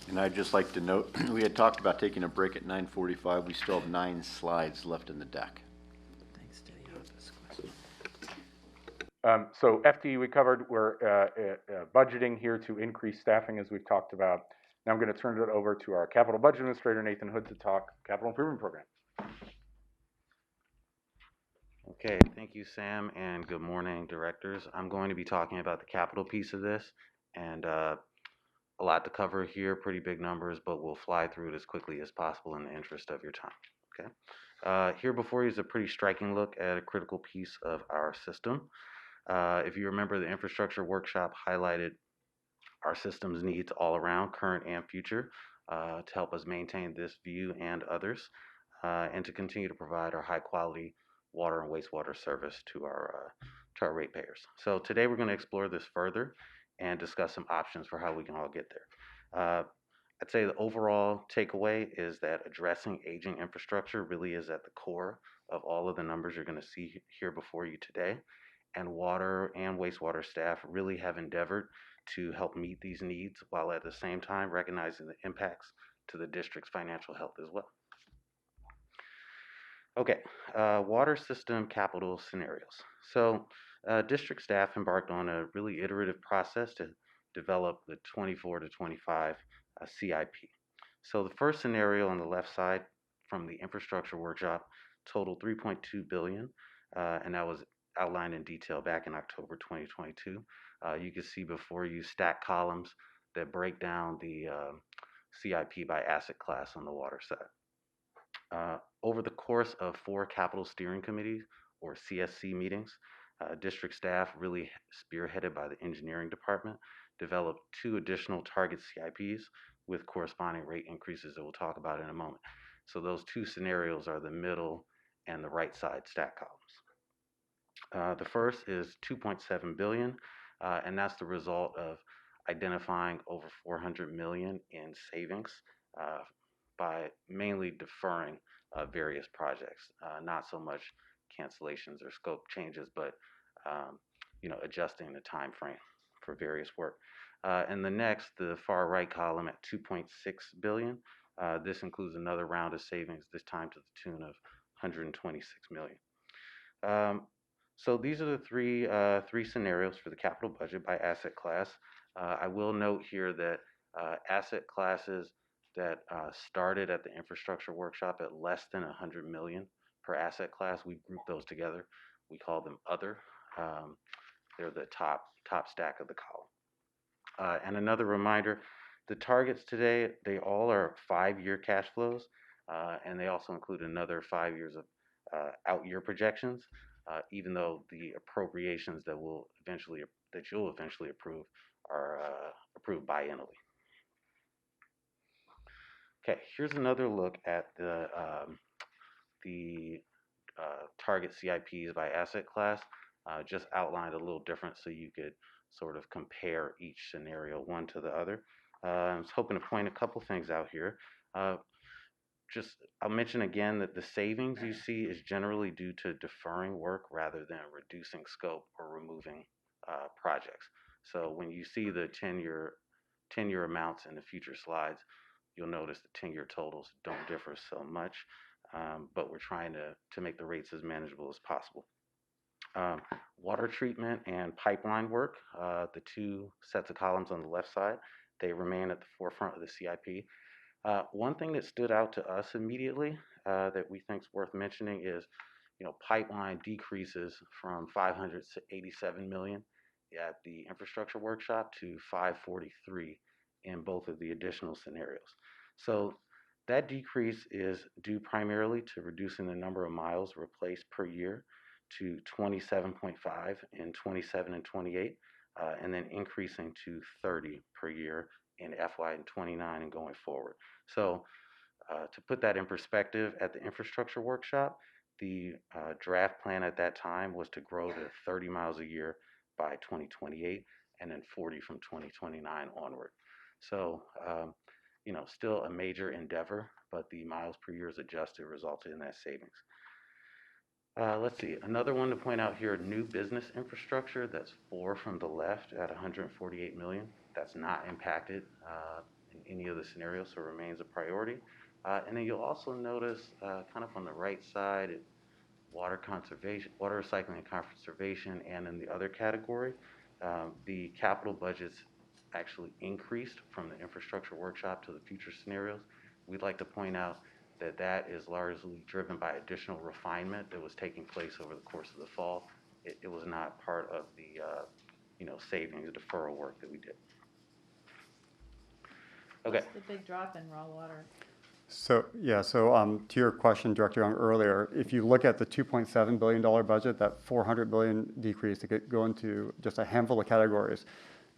And I'd just like to note, we had talked about taking a break at 9:45. We still have 9 slides left in the deck. Thanks to the office question. So FTE we covered. We're budgeting here to increase staffing as we've talked about. Now I'm going to turn it over to our capital budget administrator, Nathan Hood, to talk capital improvement program. Okay, thank you, Sam, and good morning, directors. I'm going to be talking about the capital piece of this, and a lot to cover here, pretty big numbers, but we'll fly through it as quickly as possible in the interest of your time, okay? Here before you is a pretty striking look at a critical piece of our system. If you remember, the infrastructure workshop highlighted our system's needs all around, current and future, to help us maintain this view and others, and to continue to provide our high quality water and wastewater service to our ratepayers. So today we're going to explore this further and discuss some options for how we can all get there. I'd say the overall takeaway is that addressing aging infrastructure really is at the core of all of the numbers you're going to see here before you today. And water and wastewater staff really have endeavored to help meet these needs while at the same time recognizing the impacts to the district's financial health as well. Okay, water system capital scenarios. So district staff embarked on a really iterative process to develop the 24 to 25 CIP. So the first scenario on the left side from the infrastructure workshop totaled $3.2 billion, and that was outlined in detail back in October 2022. You can see before you stack columns that break down the CIP by asset class on the water side. Over the course of 4 capital steering committees, or CSC meetings, district staff, really spearheaded by the engineering department, developed 2 additional target CIPs with corresponding rate increases that we'll talk about in a moment. So those 2 scenarios are the middle and the right side stack columns. The first is $2.7 billion, and that's the result of identifying over $400 million in savings by mainly deferring various projects, not so much cancellations or scope changes, but adjusting the time frame for various work. And the next, the far right column at $2.6 billion, this includes another round of savings, this time to the tune of $126 million. So these are the three scenarios for the capital budget by asset class. I will note here that asset classes that started at the infrastructure workshop at less than $100 million per asset class, we group those together. We call them other. They're the top stack of the column. And another reminder, the targets today, they all are 5-year cash flows, and they also include another 5 years of out-year projections, even though the appropriations that you'll eventually approve are approved biennially. Okay, here's another look at the target CIPs by asset class, just outlined a little different so you could sort of compare each scenario one to the other. I was hoping to point a couple things out here. I'll mention again that the savings you see is generally due to deferring work rather than reducing scope or removing projects. So when you see the 10-year amounts in the future slides, you'll notice the 10-year totals don't differ so much, but we're trying to make the rates as manageable as possible. Water treatment and pipeline work, the two sets of columns on the left side, they remain at the forefront of the CIP. One thing that stood out to us immediately that we think is worth mentioning is, pipeline decreases from 587 million at the infrastructure workshop to 543 in both of the additional scenarios. So that decrease is due primarily to reducing the number of miles replaced per year to 27.5 in 27 and 28, and then increasing to 30 per year in FY29 and going forward. So to put that in perspective, at the infrastructure workshop, the draft plan at that time was to grow to 30 miles a year by 2028 and then 40 from 2029 onward. So, still a major endeavor, but the miles per year is adjusted resulted in that savings. Let's see, another one to point out here, new business infrastructure, that's 4 from the left at 148 million. That's not impacted in any of the scenarios, so remains a priority. And then you'll also notice kind of on the right side, water conservation, water recycling and conservation, and in the other category, the capital budgets actually increased from the infrastructure workshop to the future scenarios. We'd like to point out that that is largely driven by additional refinement that was taking place over the course of the fall. It was not part of the savings deferral work that we did. Okay. What's the big drop in raw water? So to your question, Director Young, earlier, if you look at the $2.7 billion budget, that $400 billion decrease to go into just a handful of categories,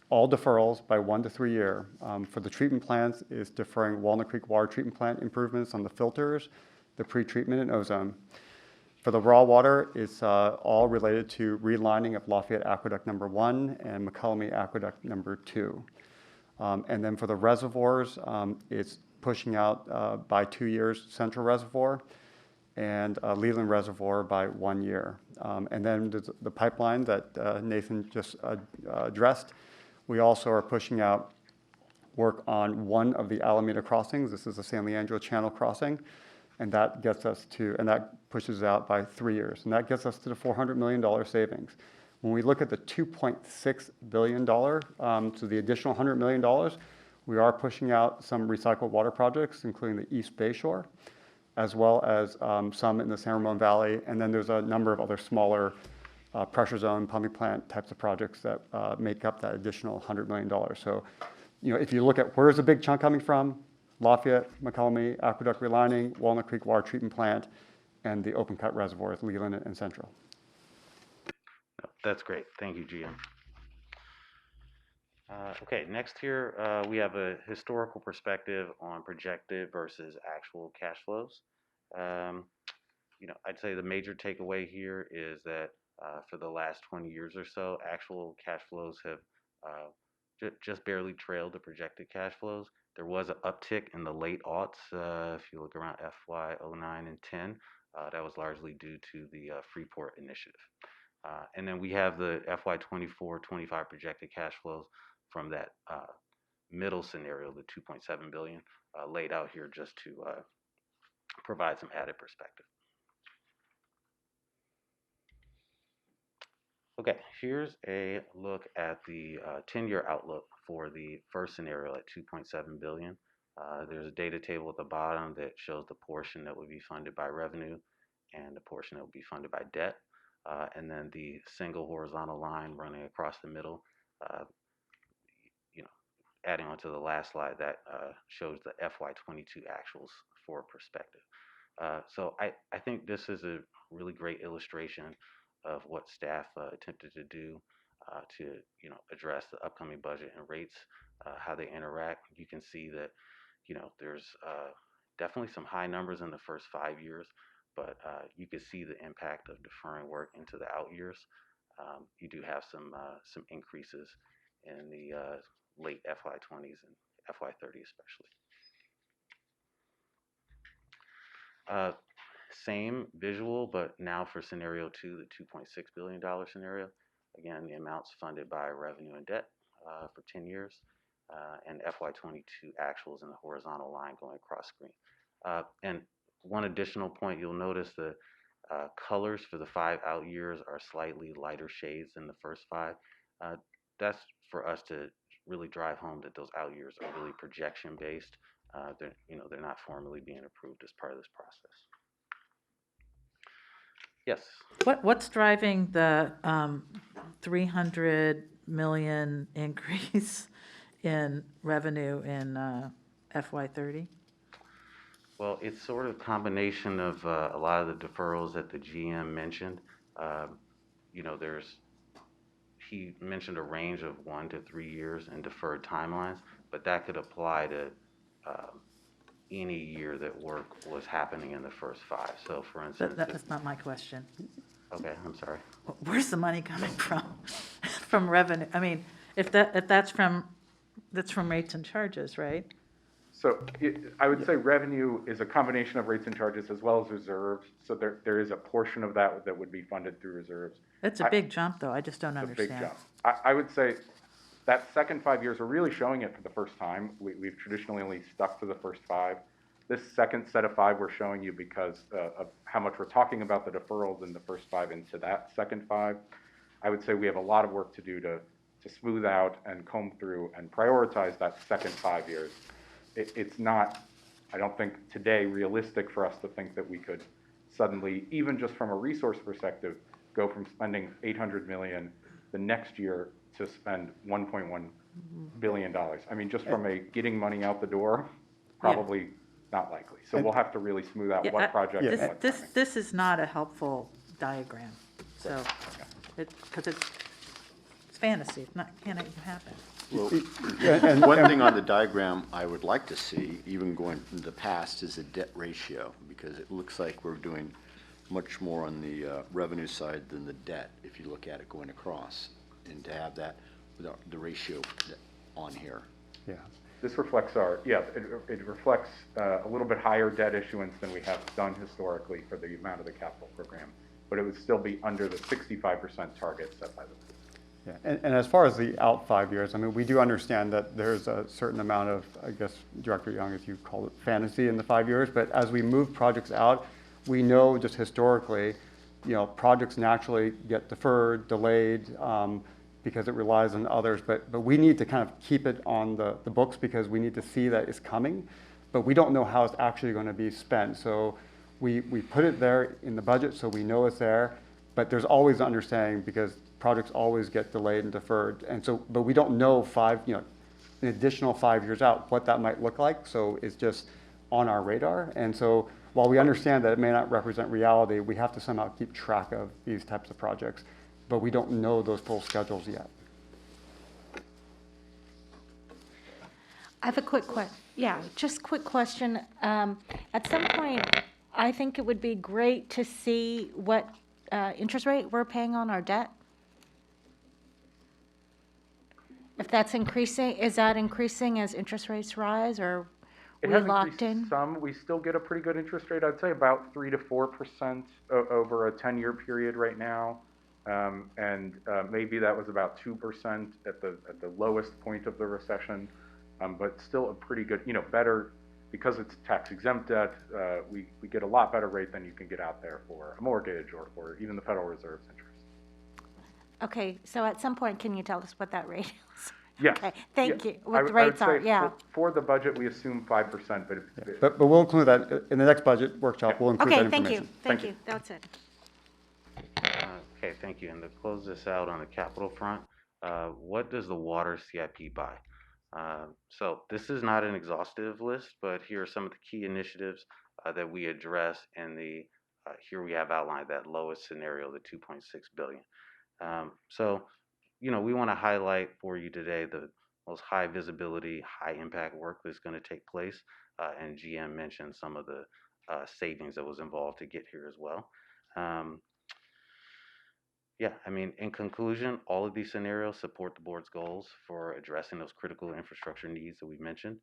all deferrals by 1 to 3 year. For the treatment plants is deferring Walnut Creek Water Treatment Plant improvements on the filters, the pre-treatment and ozone. For the raw water, it's all related to relining of Lafayette Aqueduct number 1 and McCullamy Aqueduct number 2. And then for the reservoirs, it's pushing out by 2 years Central Reservoir and Leland Reservoir by 1 year. And then the pipeline that Nathan just addressed, we also are pushing out work on one of the Alameda crossings. This is the San Leandro Channel crossing, and that gets us to, and that pushes out by 3 years, and that gets us to the $400 million savings. When we look at the $2.6 billion, so the additional $100 million, we are pushing out some recycled water projects, including the East Bay Shore, as well as some in the San Ramon Valley, and then there's a number of other smaller pressure zone pumping plant types of projects that make up that additional $100 million. So, if you look at where's the big chunk coming from, Lafayette, McCullamy, Aqueduct Relining, Walnut Creek Water Treatment Plant, and the open cut reservoirs, Leland and Central. That's great. Thank you, GM. Okay, next here we have a historical perspective on projected versus actual cash flows. I'd say the major takeaway here is that for the last 20 years or so, actual cash flows have just barely trailed the projected cash flows. There was an uptick in the late aughts, if you look around FY09 and 10, that was largely due to the Freeport initiative. And then we have the FY24 25 projected cash flows from that middle scenario, the 2.7 billion, laid out here just to provide some added perspective. Okay, here's a look at the 10-year outlook for the first scenario at 2.7 billion. There's a data table at the bottom that shows the portion that would be funded by revenue and the portion that would be funded by debt. And then the single horizontal line running across the middle, adding on to the last slide, that shows the FY22 actuals for perspective. So I think this is a really great illustration of what staff attempted to do to address the upcoming budget and rates, how they interact. You can see that there's definitely some high numbers in the first 5 years, but you can see the impact of deferring work into the out years. You do have some increases in the late FY20s and FY30 especially. Uh, Same visual, but now for scenario 2, the $2.6 billion scenario. Again, the amounts funded by revenue and debt for 10 years, and FY22 actuals in the horizontal line going across screen. And one additional point, you'll notice the colors for the 5 out years are slightly lighter shades than the first 5. That's for us to really drive home that those out years are really projection based. They're not formally being approved as part of this process. Yes. What's driving the 300 million increase in revenue in FY30? Well, it's sort of a combination of a lot of the deferrals that the GM mentioned. He mentioned a range of 1 to 3 years in deferred timelines, but that could apply to any year that work was happening in the first 5. So, for instance, That's not my question. okay, I'm sorry. Where's the money coming from? From revenue? I mean, if that's from rates and charges, right? So I would say revenue is a combination of rates and charges as well as reserves. So there is a portion of that that would be funded through reserves. It's a big jump, though. I just don't It's a big understand. jump. I would say that second 5 years, we're really showing it for the first time. We've traditionally only stuck to the first 5. This second set of 5 we're showing you because of how much we're talking about the deferrals in the first 5 into that second 5. I would say we have a lot of work to do to smooth out and comb through and prioritize that second 5 years. It's not, I don't think today, realistic for us to think that we could suddenly, even just from a resource perspective, go from spending $800 million the next year to spend $1.1 billion. I mean, just from a getting money out the door, probably not likely. So we'll have to really smooth out what projects and what timing. This is not a helpful diagram, so, because it's fantasy, it can't even happen. Well, one thing on the diagram I would like to see, even going from the past, is the debt ratio, because it looks like we're doing much more on the revenue side than the debt, if you look at it going across, and to have that, the ratio on here. Yeah. This reflects it reflects a little bit higher debt issuance than we have done historically for the amount of the capital program, but it would still be under the 65% target set by the board. Yeah, and as far as the out 5 years, I mean, we do understand that there's a certain amount of, I guess, Director Young, as you call it, fantasy in the 5 years, but as we move projects out, we know just historically, projects naturally get deferred, delayed, because it relies on others, but we need to kind of keep it on the books because we need to see that it's coming, but we don't know how it's actually going to be spent. So we put it there in the budget so we know it's there, but there's always an understanding because projects always get delayed and deferred. And so, but we don't know an additional 5 years out, what that might look like. So it's just on our radar. And so while we understand that it may not represent reality, we have to somehow keep track of these types of projects, but we don't know those full schedules yet. I have a quick question. At some point, I think it would be great to see what interest rate we're paying on our debt. If that's increasing, is that increasing as interest rates rise, or It we has locked increased in? some. We still get a pretty good interest rate. I'd say about 3 to 4% over a 10-year period right now, and maybe that was about 2% at the lowest point of the recession, but still a pretty good, better because it's tax exempt debt. We get a lot better rate than you can get out there for a mortgage or even the Federal Reserve's interest. Okay, so at some point, can you tell us what that rate is? Yes. Okay, thank you. I What the would rates are, say yeah. For the budget, we assume 5%, But we'll include that in the next budget workshop. We'll include that Okay, information. thank you. That's it. Okay, thank you. And to close this out on the capital front, what does the water CIP buy? So this is not an exhaustive list, but here are some of the key initiatives that we address in the, here we have outlined that lowest scenario, the 2.6 billion. So, we want to highlight for you today the most high visibility, high impact work that's going to take place. And GM mentioned some of the savings that was involved to get here as well. In conclusion, all of these scenarios support the board's goals for addressing those critical infrastructure needs that we mentioned.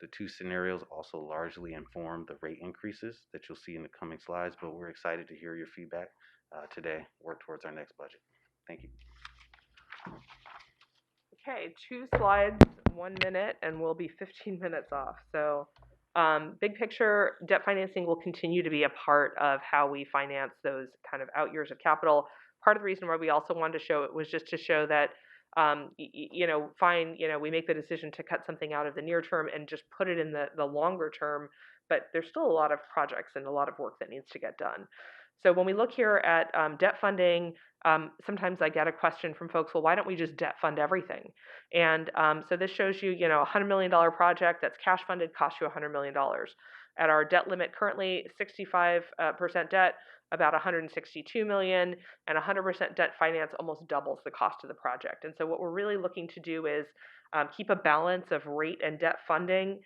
The two scenarios also largely inform the rate increases that you'll see in the coming slides, but we're excited to hear your feedback today, work towards our next budget. Thank you. Okay, 2 slides, 1 minute, and we'll be 15 minutes off. So, big picture, debt financing will continue to be a part of how we finance those kind of out years of capital. Part of the reason why we also wanted to show it was just to show that, we make the decision to cut something out of the near term and just put it in the longer term, but there's still a lot of projects and a lot of work that needs to get done. So when we look here at debt funding, sometimes I get a question from folks, well, why don't we just debt fund everything? And so this shows you, a $100 million project that's cash funded costs you $100 million. At our debt limit currently, 65% debt, about $162 million, and 100% debt finance almost doubles the cost of the project. And so what we're really looking to do is keep a balance of rate and debt funding.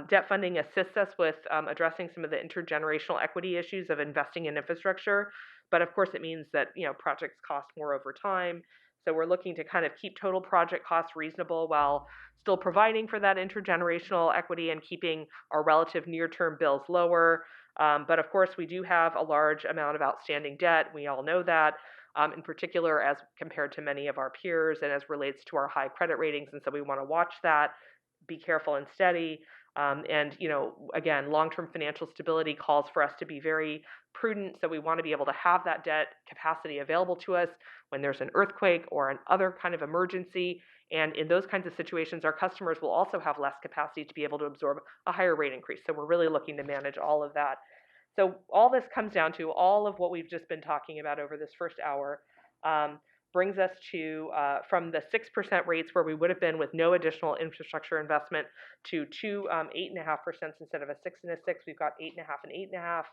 Debt funding assists us with addressing some of the intergenerational equity issues of investing in infrastructure, but of course it means that projects cost more over time. So we're looking to kind of keep total project costs reasonable while still providing for that intergenerational equity and keeping our relative near-term bills lower. But of course we do have a large amount of outstanding debt. We all know that, in particular as compared to many of our peers and as relates to our high credit ratings. And so we want to watch that, be careful and steady. Again, long-term financial stability calls for us to be very prudent. So we want to be able to have that debt capacity available to us when there's an earthquake or an other kind of emergency. And in those kinds of situations, our customers will also have less capacity to be able to absorb a higher rate increase. So we're really looking to manage all of that. So all this comes down to all of what we've just been talking about over this first hour. Brings us to from the 6% rates where we would have been with no additional infrastructure investment to 8.5% instead of a 6 and a 6. We've got 8.5 and 8.5,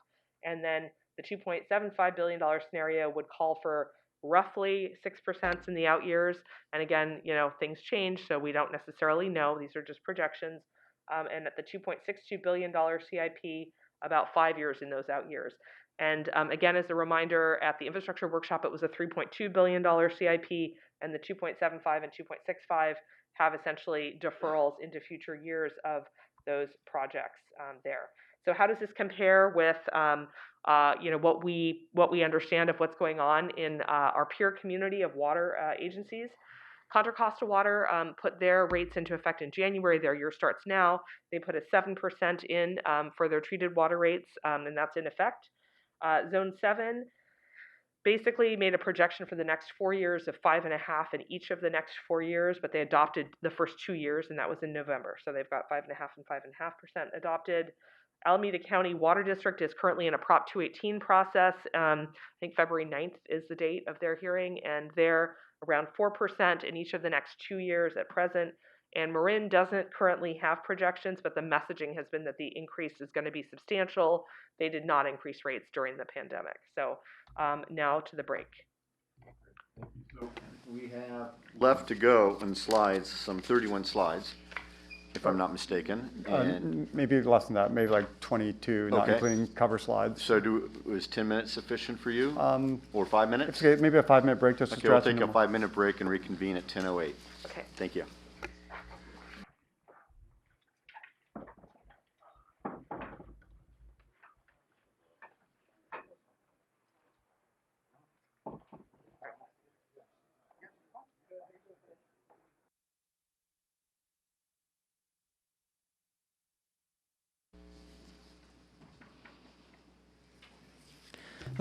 and then the $2.75 billion scenario would call for roughly 6% in the out years. And again, things change, so we don't necessarily know. These are just projections. And at the $2.62 billion CIP, about 5 years in those out years. And again, as a reminder, at the infrastructure workshop, it was a $3.2 billion CIP, and the 2.75 and 2.65 have essentially deferrals into future years of those projects there. So how does this compare with what we understand of what's going on in our peer community of water agencies? Contra Costa Water put their rates into effect in January. Their year starts now. They put a 7% in for their treated water rates, and that's in effect. Zone 7 basically made a projection for the next 4 years of 5.5 in each of the next 4 years, but they adopted the first 2 years, and that was in November. So they've got 5.5 and 5.5% adopted. Alameda County Water District is currently in a Prop 218 process. I think February 9th is the date of their hearing, and they're around 4% in each of the next 2 years at present. And Marin doesn't currently have projections, but the messaging has been that the increase is going to be substantial. They did not increase rates during the pandemic. So now to the break. We have left to go in slides, some 31 slides, if I'm not mistaken. And Maybe less than that, maybe like 22, not Okay. including cover slides. so was 10 minutes sufficient for you? Or 5 minutes? It's okay, maybe a 5-minute break just to Okay, we'll stretch. take a 5-minute break and reconvene at 10:08. Okay. Thank you.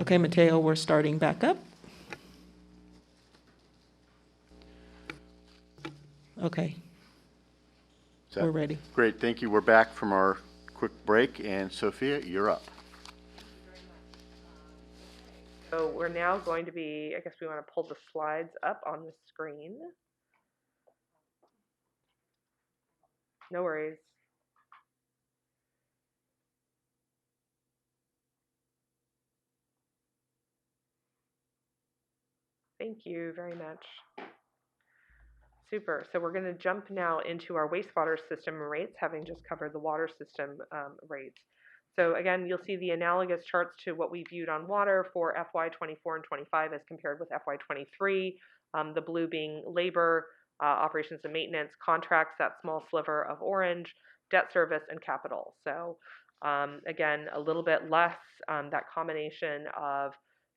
Okay, Mateo, we're starting back up. Okay, Is that- we're ready. Great, thank you. We're back from our quick break, and Sophia, you're up. So we're now going to be, I guess we want to pull the slides up on the screen. No worries. Thank you very much. Super. So we're going to jump now into our wastewater system rates, having just covered the water system rates. So again, you'll see the analogous charts to what we viewed on water for FY24 and 25 as compared with FY23. The blue being labor, operations and maintenance, contracts, that small sliver of orange, debt service, and capital. So again, a little bit less that combination of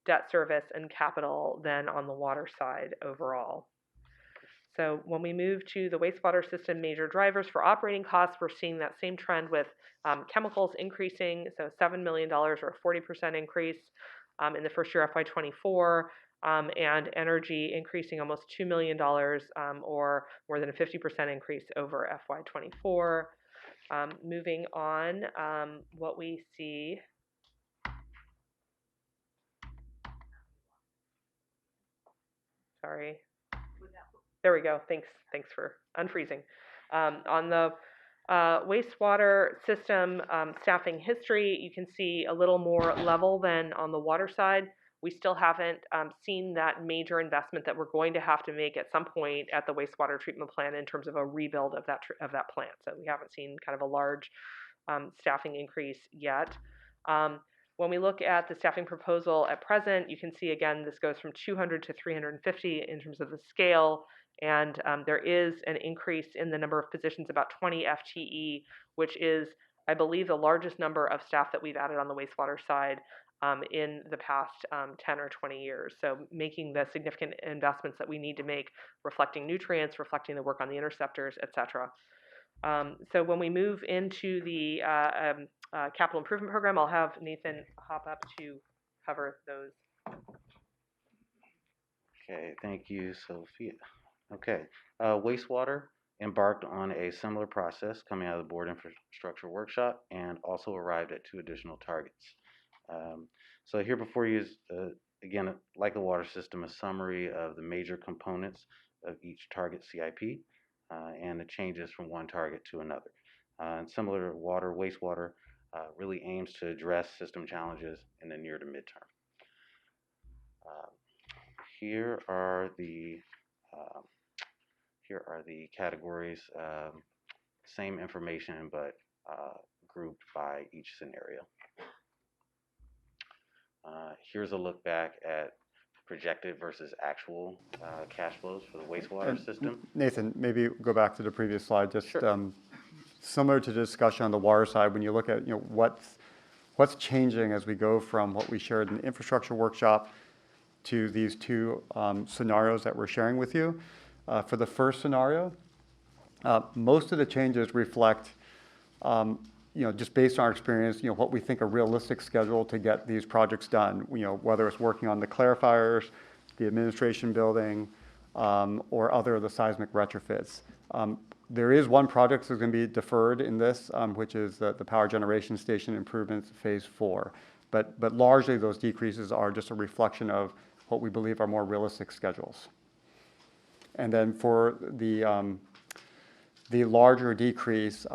debt service and capital than on the water side overall. So when we move to the wastewater system major drivers for operating costs, we're seeing that same trend with chemicals increasing, so $7 million or a 40% increase in the first year FY24, and energy increasing almost $2 million or more than a 50% increase over FY24. Moving on, what we see sorry. There we go. Thanks for unfreezing. On the wastewater system staffing history, you can see a little more level than on the water side. We still haven't seen that major investment that we're going to have to make at some point at the wastewater treatment plant in terms of a rebuild of that plant. So we haven't seen kind of a large staffing increase yet. When we look at the staffing proposal at present, you can see again this goes from 200 to 350 in terms of the scale, and there is an increase in the number of positions, about 20 FTE, which is, I believe, the largest number of staff that we've added on the wastewater side in the past 10 or 20 years. So making the significant investments that we need to make, reflecting nutrients, reflecting the work on the interceptors, et cetera. So when we move into the capital improvement program, I'll have Nathan hop up to cover those. Okay, thank you, Sophia. Okay, wastewater embarked on a similar process coming out of the board infrastructure workshop and also arrived at 2 additional targets. So here before you is, again, like the water system, a summary of the major components of each target CIP and the changes from one target to another. And similar to water, wastewater really aims to address system challenges in the near to midterm. Here are the categories, same information but grouped by each scenario. Here's a look back at projected versus actual cash flows for the wastewater system. Nathan, maybe go back to the previous slide. Just sure. Similar to the discussion on the water side, when you look at what's changing as we go from what we shared in the infrastructure workshop to these 2 scenarios that we're sharing with you. For the first scenario, most of the changes reflect, just based on our experience, what we think a realistic schedule to get these projects done. Whether it's working on the clarifiers, the administration building, or other of the seismic retrofits. There is one project that's going to be deferred in this, which is the power generation station improvements phase 4. But largely those decreases are just a reflection of what we believe are more realistic schedules. And then for the larger decrease,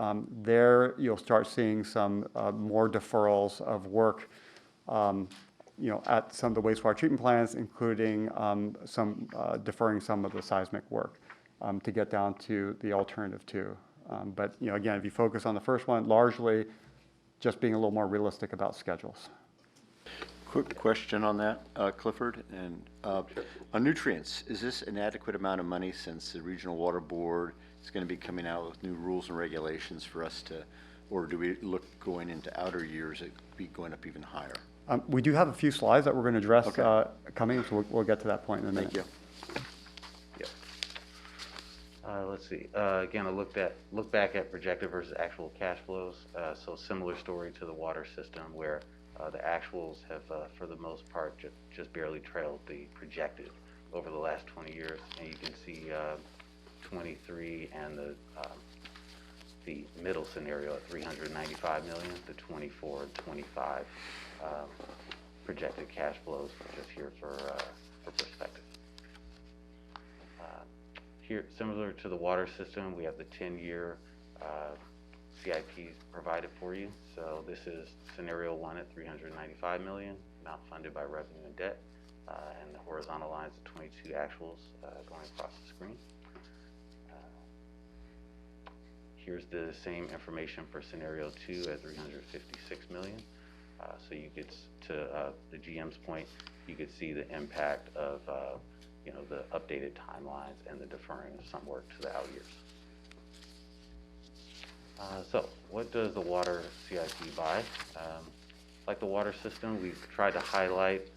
there you'll start seeing some more deferrals of work at some of the wastewater treatment plants, including some deferring some of the seismic work to get down to the alternative 2. But again, if you focus on the first one, largely just being a little more realistic about schedules. Quick question on that, Clifford, and on nutrients, is this an adequate amount of money since the Regional Water Board is going to be coming out with new rules and regulations for us to, or do we look going into outer years it be going up even higher? We do have a few slides that we're going to address coming, so we'll get to that point in a minute. Thank you. Let's see. Again, a look back at projected versus actual cash flows. So similar story to the water system, where the actuals have, for the most part, just barely trailed the projected over the last 20 years. And you can see 23 and the middle scenario at 395 million, the 24 and 25 projected cash flows, just here for perspective. Here, similar to the water system, we have the 10-year CIPs provided for you. So this is scenario 1 at 395 million, amount funded by revenue and debt, and the horizontal lines of 22 actuals going across the screen. Here's the same information for scenario 2 at 356 million. So you get to the GM's point, you could see the impact of the updated timelines and the deferring of some work to the out years. So what does the water CIP buy? Like the water system, we've tried to highlight,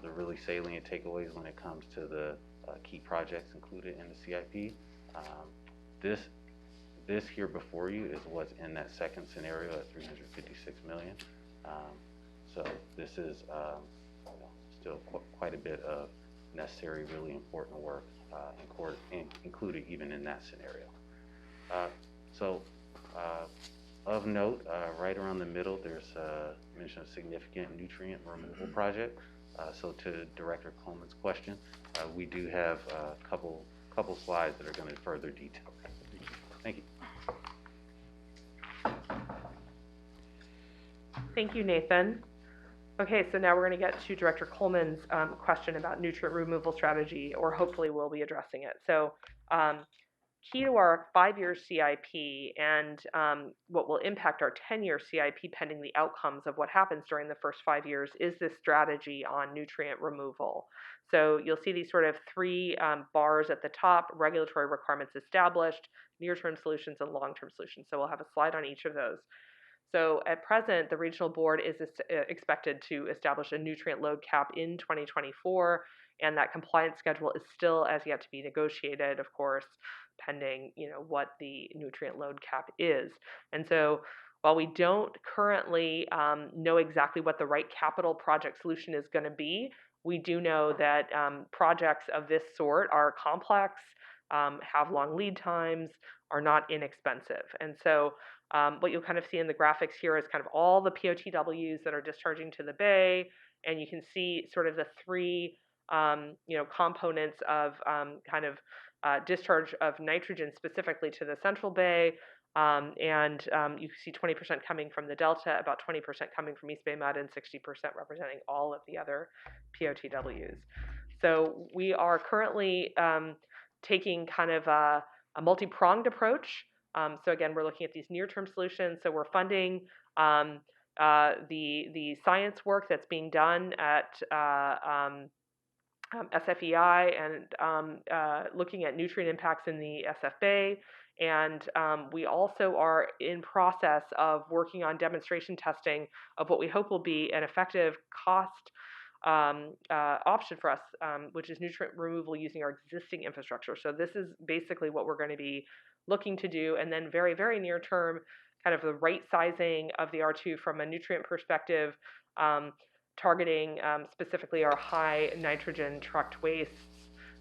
the really salient takeaways when it comes to the key projects included in the CIP. This here before you is what's in that second scenario at $356 million. So this is still quite a bit of necessary, really important work included even in that scenario. Of note, right around the middle, there's mention of significant nutrient removal project. So to Director Coleman's question, we do have a couple slides that are going to further detail that. Thank you. Thank you, Nathan. Okay, so now we're going to get to Director Coleman's question about nutrient removal strategy, or hopefully we'll be addressing it. So key to our 5-year CIP and what will impact our 10-year CIP pending the outcomes of what happens during the first 5 years is this strategy on nutrient removal. So you'll see these sort of 3 bars at the top: regulatory requirements established, near-term solutions, and long-term solutions. So we'll have a slide on each of those. So at present, the regional board is expected to establish a nutrient load cap in 2024, and that compliance schedule is still as yet to be negotiated, of course, pending what the nutrient load cap is. And so while we don't currently know exactly what the right capital project solution is going to be, we do know that projects of this sort are complex, have long lead times, are not inexpensive. And so what you'll kind of see in the graphics here is kind of all the POTWs that are discharging to the bay, and you can see sort of the 3 components of discharge of nitrogen specifically to the central bay, and you see 20% coming from the delta, about 20% coming from East Bay Mud, and 60% representing all of the other POTWs. So we are currently taking kind of a multi-pronged approach. So again, we're looking at these near-term solutions. So we're funding the science work that's being done at SFEI and looking at nutrient impacts in the SF Bay. And we also are in process of working on demonstration testing of what we hope will be an effective cost option for us, which is nutrient removal using our existing infrastructure. So this is basically what we're going to be looking to do. And then very, very near term, kind of the right sizing of the R2 from a nutrient perspective, targeting specifically our high nitrogen trucked wastes.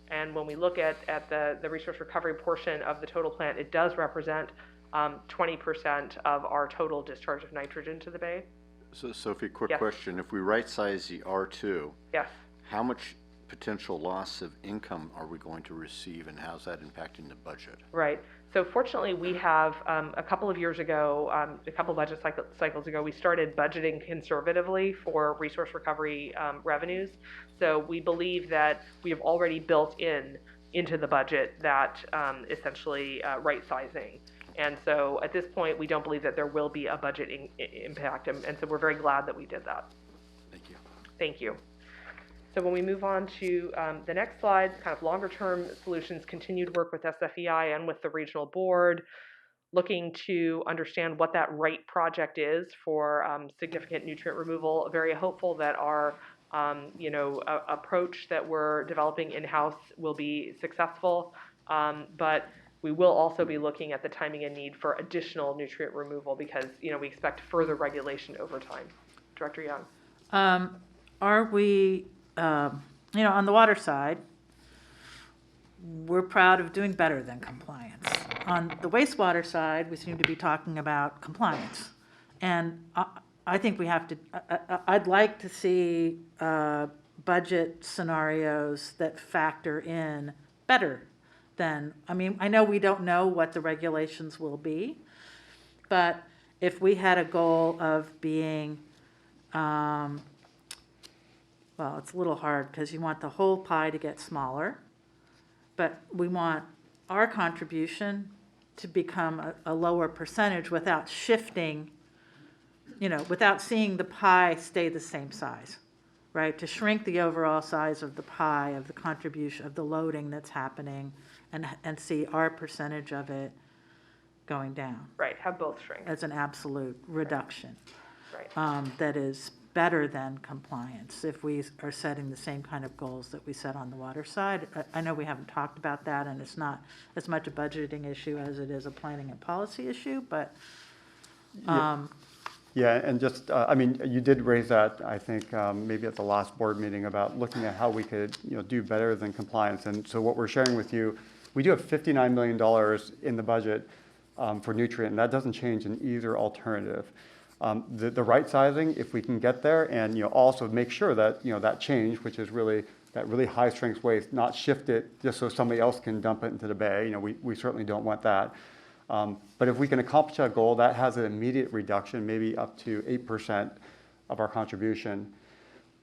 And when we look at the resource recovery portion of the total plant, it does represent 20% of our total discharge of nitrogen to the bay. So Sophie, quick Yes. question. If we right size the R2, Yes. how much potential loss of income are we going to receive, and how's that impacting the budget? Right. So fortunately, we have a couple of years ago, a couple budget cycles ago, we started budgeting conservatively for resource recovery revenues. So we believe that we have already built into the budget that essentially right sizing. And so at this point, we don't believe that there will be a budget impact. And so we're very glad that we did that. Thank you. Thank you. So when we move on to the next slide, kind of longer term solutions, continued work with SFEI and with the regional board, looking to understand what that right project is for significant nutrient removal. Very hopeful that our approach that we're developing in-house will be successful, but we will also be looking at the timing and need for additional nutrient removal because we expect further regulation over time. Director Young. Are we on the water side, we're proud of doing better than compliance. On the wastewater side, we seem to be talking about compliance. And I think we have to, I'd like to see budget scenarios that factor in better than, I know we don't know what the regulations will be, but if we had a goal of being, well, it's a little hard because you want the whole pie to get smaller, but we want our contribution to become a lower percentage without shifting, without seeing the pie stay the same size, right? To shrink the overall size of the pie, of the contribution, of the loading that's happening, and see our percentage of it going down Right, have both shrink. as an absolute reduction. Right. That is better than compliance if we are setting the same kind of goals that we set on the water side. I know we haven't talked about that, and it's not as much a budgeting issue as it is a planning and policy issue, but Yeah, and just, I mean, you did raise that, I think, maybe at the last board meeting about looking at how we could, do better than compliance. And so what we're sharing with you, we do have $59 million in the budget for nutrient, and that doesn't change in either alternative. The right sizing, if we can get there, and, also make sure that, that change, which is really, that really high strength waste, not shift it just so somebody else can dump it into the bay. We certainly don't want that. But if we can accomplish that goal, that has an immediate reduction, maybe up to 8% of our contribution.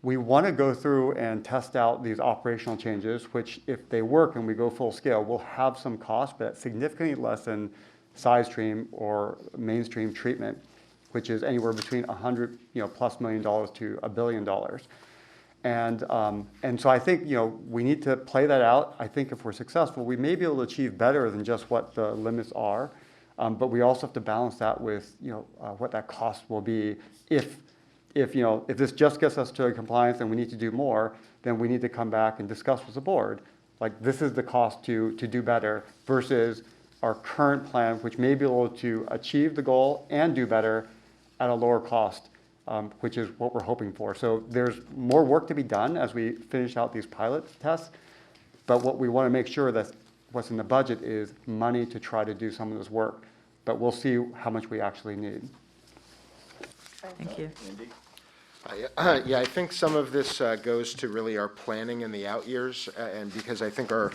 We want to go through and test out these operational changes, which if they work and we go full scale, will have some cost, but significantly less than side stream or mainstream treatment, which is anywhere between $100 plus million to $1 billion. And so I think, we need to play that out. I think if we're successful, we may be able to achieve better than just what the limits are. But we also have to balance that with, what that cost will be. If this just gets us to compliance and we need to do more, then we need to come back and discuss with the board. Like, this is the cost to do better versus our current plan, which may be able to achieve the goal and do better at a lower cost. Which is what we're hoping for. So there's more work to be done as we finish out these pilot tests. But what we want to make sure that what's in the budget is money to try to do some of this work. But we'll see how much we actually need. thank you. Yeah, I think some of this goes to really our planning in the out years, and because I think our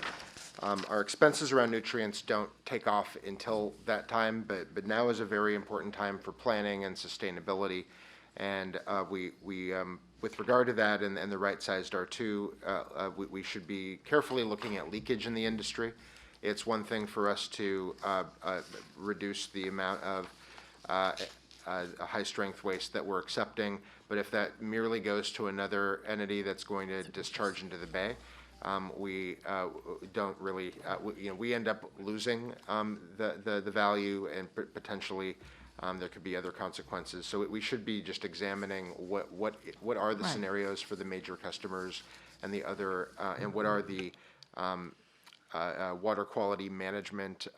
expenses around nutrients don't take off until that time, but now is a very important time for planning and sustainability. And we with regard to that and the right-sized R2, we should be carefully looking at leakage in the industry. It's one thing for us to reduce the amount of high-strength waste that we're accepting, but if that merely goes to another entity that's going to discharge into the bay, we don't really, we end up losing the value, and potentially there could be other consequences. So we should be just examining what are the scenarios for the major customers and the other, and what are the water quality management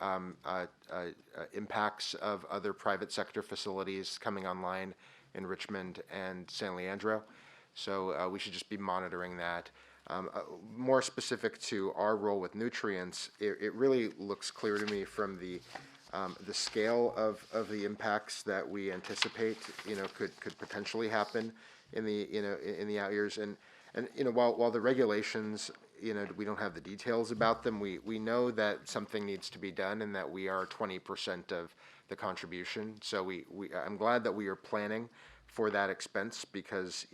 impacts of other private sector facilities coming online in Richmond and San Leandro. So we should just be monitoring that. More specific to our role with nutrients, it really looks clear to me from the scale of the impacts that we anticipate, could potentially happen in the out years. And while the regulations, we don't have the details about them, we know that something needs to be done and that we are 20% of the contribution. So I'm glad that we are planning for that expense, because,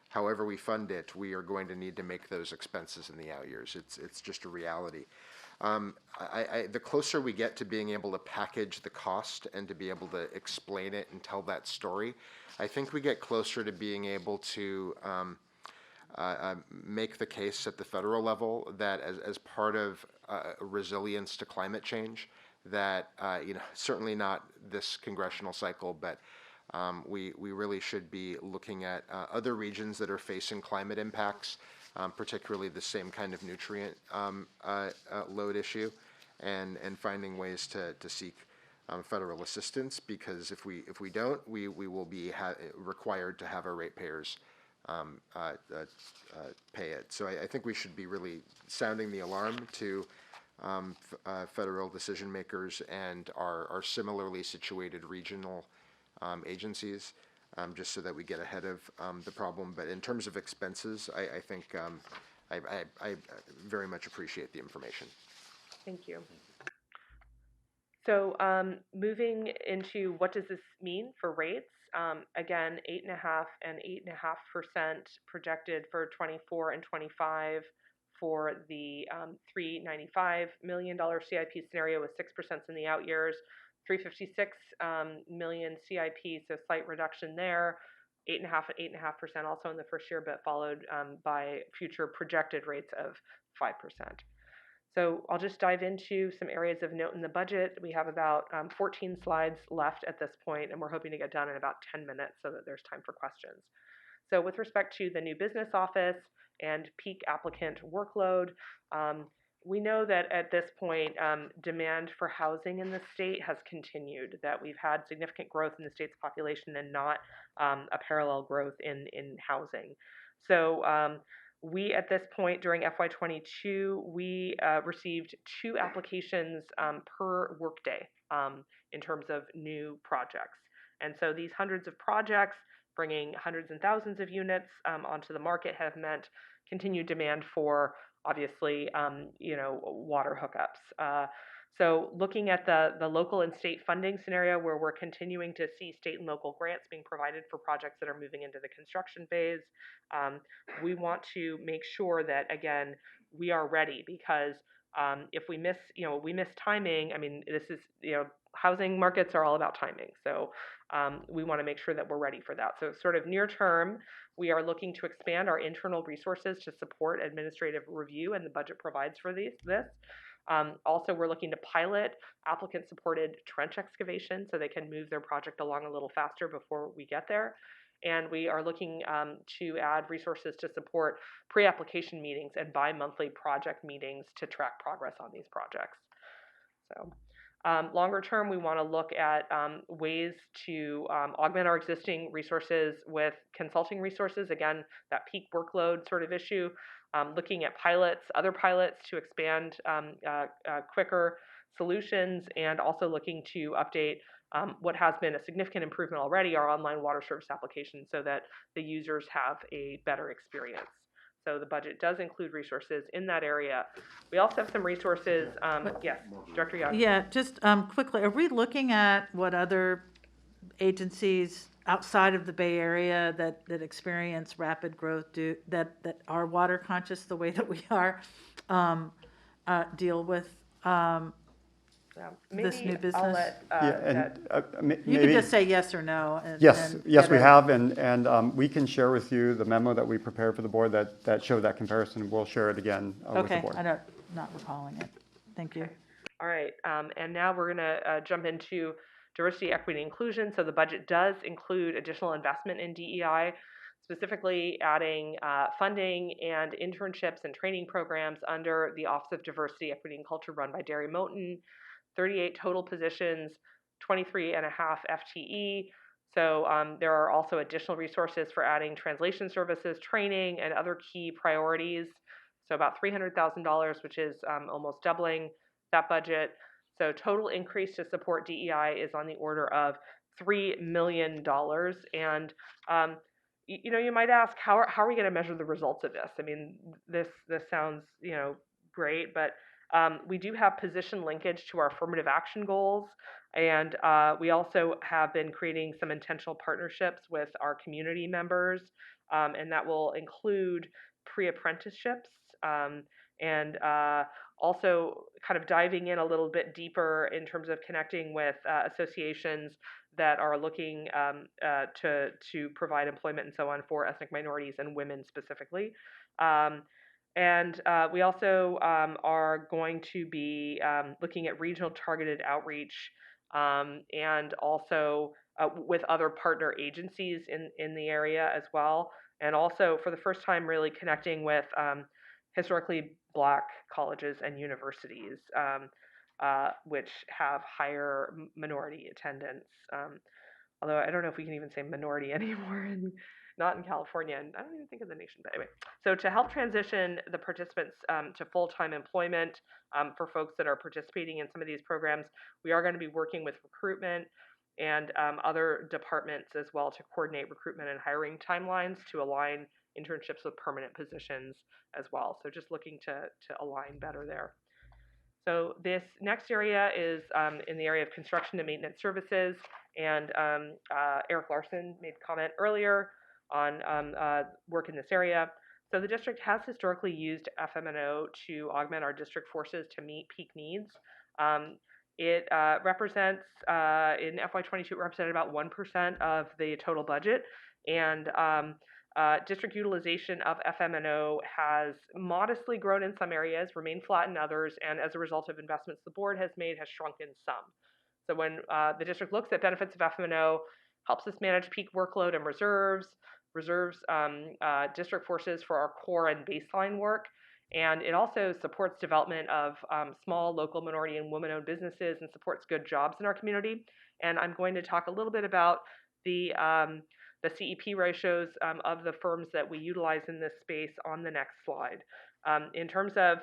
however we fund it, we are going to need to make those expenses in the out years. It's just a reality. The closer we get to being able to package the cost and to be able to explain it and tell that story, I think we get closer to being able to make the case at the federal level that as part of resilience to climate change, that certainly not this congressional cycle, but we really should be looking at other regions that are facing climate impacts, particularly the same kind of nutrient load issue, and finding ways to seek federal assistance, because if we don't, we will be required to have our ratepayers pay it. So I think we should be really sounding the alarm to federal decision makers and our similarly situated regional agencies, just so that we get ahead of the problem. But in terms of expenses, I think I very much appreciate the information. Thank you. So moving into what does this mean for rates? Again, 8.5% and 8.5% projected for 24 and 25 for the $395 million CIP scenario, with 6% in the out years. 356 million CIP, so slight reduction there. 8.5% and 8.5% also in the first year, but followed by future projected rates of 5%. So I'll just dive into some areas of note in the budget. We have about 14 slides left at this point, and we're hoping to get done in about 10 minutes so that there's time for questions. So with respect to the new business office and peak applicant workload, we know that at this point, demand for housing in the state has continued, that we've had significant growth in the state's population and not a parallel growth in housing. So we, at this point during FY22, we received 2 applications per workday in terms of new projects. And so these hundreds of projects bringing hundreds and thousands of units onto the market have meant continued demand for, obviously, water hookups. So looking at the local and state funding scenario, where we're continuing to see state and local grants being provided for projects that are moving into the construction phase, we want to make sure that, again, we are ready, because if we miss timing, I mean, this is, housing markets are all about timing. So we want to make sure that we're ready for that. So sort of near term, we are looking to expand our internal resources to support administrative review, and the budget provides for this. Also, we're looking to pilot applicant-supported trench excavation so they can move their project along a little faster before we get there. And we are looking to add resources to support pre-application meetings and bi-monthly project meetings to track progress on these projects. So longer term, we want to look at ways to augment our existing resources with consulting resources. Again, that peak workload sort of issue. Looking at other pilots to expand quicker solutions, and also looking to update what has been a significant improvement already, our online water service application, so that the users have a better experience. So the budget does include resources in that area. We also have some resources. Yes, Director Young. Yeah, just quickly, are we looking at what other agencies outside of the Bay Area that experience rapid growth that are water conscious the way that we are deal with this new business? I'll let you can just say yes or no. Yes, we have, and we can share with you the memo that we prepared for the board that showed that comparison. We'll share it again with the board. Okay, I'm not recalling it. Thank you. Okay. All right, and now we're going to jump into diversity, equity, and inclusion. So the budget does include additional investment in DEI, specifically adding funding and internships and training programs under the Office of Diversity, Equity, and Culture, run by Derry Moten. 38 total positions, 23.5 FTE. So there are also additional resources for adding translation services, training, and other key priorities. So about $300,000, which is almost doubling that budget. So total increase to support DEI is on the order of $3 million. And you might ask, how are we going to measure the results of this? I mean, this sounds great, but we do have position linkage to our affirmative action goals, and we also have been creating some intentional partnerships with our community members, and that will include pre-apprenticeships, and also kind of diving in a little bit deeper in terms of connecting with associations that are looking to provide employment and so on for ethnic minorities and women specifically. And we also are going to be looking at regional targeted outreach, and also with other partner agencies in the area as well. And also, for the first time, really connecting with historically Black colleges and universities, which have higher minority attendance. Although I don't know if we can even say minority anymore, not in California, and I don't even think in the nation. But anyway, so to help transition the participants to full-time employment for folks that are participating in some of these programs, we are going to be working with recruitment and other departments as well to coordinate recruitment and hiring timelines to align internships with permanent positions as well. So just looking to align better there. So this next area is in the area of construction and maintenance services, and Eric Larson made a comment earlier on work in this area. So the district has historically used FMNO to augment our district forces to meet peak needs. It represents, in FY22, it represented about 1% of the total budget, and District utilization of FM&O has modestly grown in some areas, remained flat in others, and as a result of investments the board has made, has shrunk in some. So when the district looks at benefits of FM&O, helps us manage peak workload and reserves district forces for our core and baseline work, and it also supports development of small, local, minority, and women-owned businesses and supports good jobs in our community. And I'm going to talk a little bit about the CEP ratios of the firms that we utilize in this space on the next slide. In terms of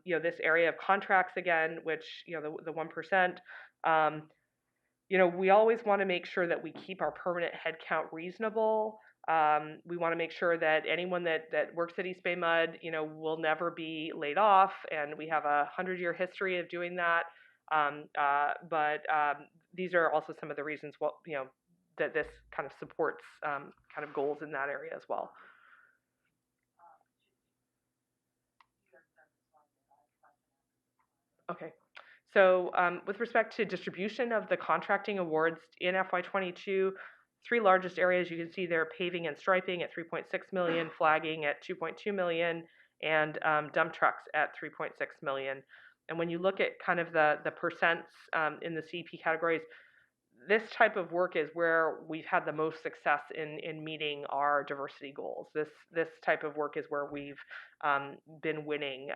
this area of contracts again, which the 1%, we always want to make sure that we keep our permanent headcount reasonable. We want to make sure that anyone that works at EBMUD, will never be laid off, and we have a 100-year history of doing that. But these are also some of the reasons that this kind of supports kind of goals in that area as well. Okay. So with respect to distribution of the contracting awards in FY22, three largest areas you can see there: paving and striping at 3.6 million, flagging at 2.2 million, and dump trucks at 3.6 million. And when you look at kind of the percents in the CEP categories, this type of work is where we've had the most success in meeting our diversity goals. This type of work is where we've been winning.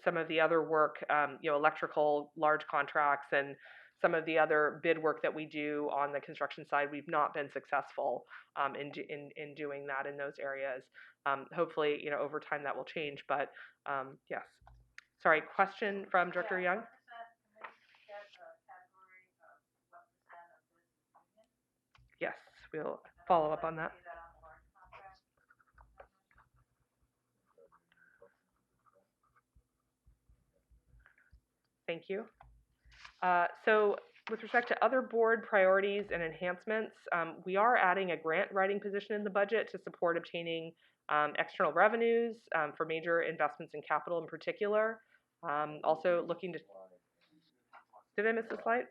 Some of the other work, electrical large contracts, and some of the other bid work that we do on the construction side, we've not been successful in doing that in those areas. Hopefully, over time that will change. But yes. Sorry, question from Director Young. Yes, we'll follow up on that. Thank you. So with respect to other board priorities and enhancements, we are adding a grant writing position in the budget to support obtaining external revenues for major investments in capital in particular. Also looking to... Did I miss the slide?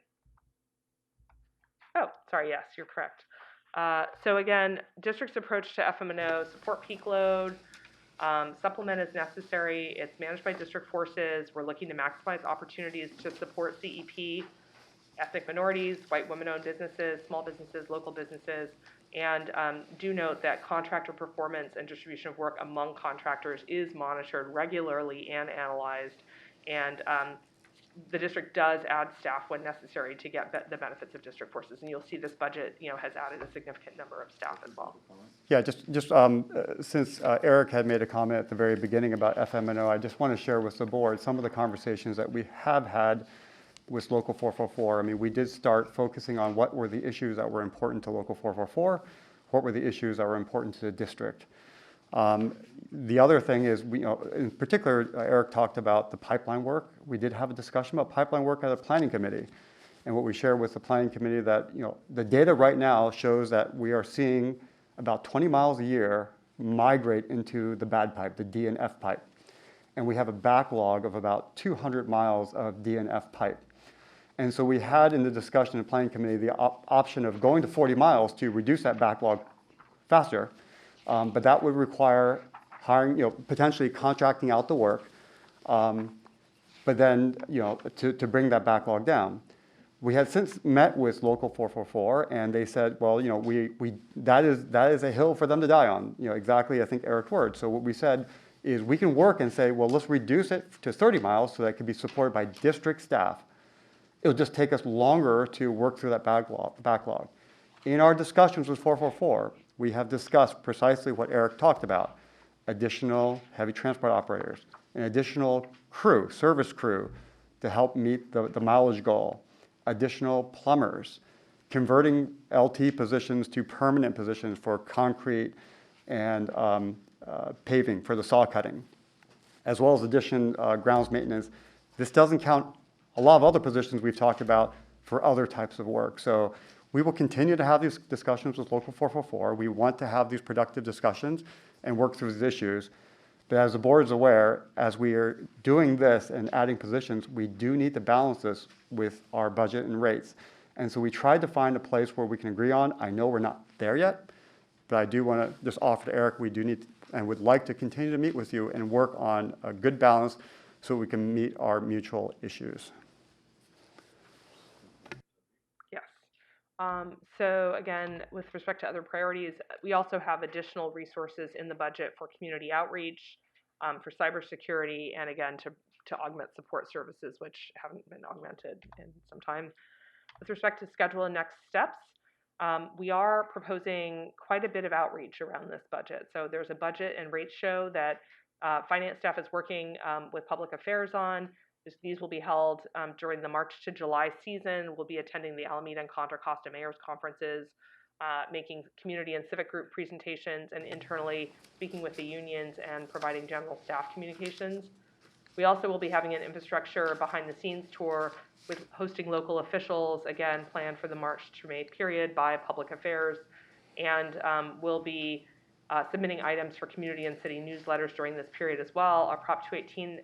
Oh, sorry, yes, you're correct. So again, district's approach to FM&O: support peak load, supplement as necessary. It's managed by district forces. We're looking to maximize opportunities to support CEP, ethnic minorities, white women-owned businesses, small businesses, local businesses, and do note that contractor performance and distribution of work among contractors is monitored regularly and analyzed, and the district does add staff when necessary to get the benefits of district forces, and you'll see this budget, has added a significant number of staff as well. Yeah, just since Eric had made a comment at the very beginning about FM&O, I just want to share with the board some of the conversations that we have had with Local 444. I mean, we did start focusing on what were the issues that were important to Local 444, what were the issues that were important to the district. The other thing is, in particular, Eric talked about the pipeline work. We did have a discussion about pipeline work at the planning committee. And what we shared with the planning committee that, the data right now shows that we are seeing about 20 miles a year migrate into the bad pipe, the D and F pipe. And we have a backlog of about 200 miles of D and F pipe. And so we had in the discussion in the planning committee the option of going to 40 miles to reduce that backlog faster. But that would require hiring, potentially contracting out the work, but then, to bring that backlog down. We had since met with Local 444, and they said, well, that is a hill for them to die on. Exactly, I think Eric's words. So what we said is we can work and say, well, let's reduce it to 30 miles so that it can be supported by district staff. It'll just take us longer to work through that backlog. In our discussions with 444, we have discussed precisely what Eric talked about: additional heavy transport operators, an additional crew, service crew, to help meet the mileage goal, additional plumbers, converting LT positions to permanent positions for concrete and paving for the saw cutting, as well as grounds maintenance. This doesn't count a lot of other positions we've talked about for other types of work. So we will continue to have these discussions with Local 444. We want to have these productive discussions and work through these issues. But as the board is aware, as we are doing this and adding positions, we do need to balance this with our budget and rates. And so we tried to find a place where we can agree on. I know we're not there yet, But I do want to just offer to Eric, we do need and would like to continue to meet with you and work on a good balance so we can meet our mutual issues. Yes. So again, with respect to other priorities, we also have additional resources in the budget for community outreach, for cybersecurity, and again, to augment support services, which haven't been augmented in some time. With respect to schedule and next steps, we are proposing quite a bit of outreach around this budget. So there's a budget and rates show that finance staff is working with public affairs on. These will be held during the March to July season. We'll be attending the Alameda and Contra Costa Mayors conferences, making community and civic group presentations, and internally speaking with the unions and providing general staff communications. We also will be having an infrastructure behind the scenes tour with hosting local officials, again, planned for the March to May period by public affairs. And we'll be submitting items for community and city newsletters during this period as well. Our Prop 218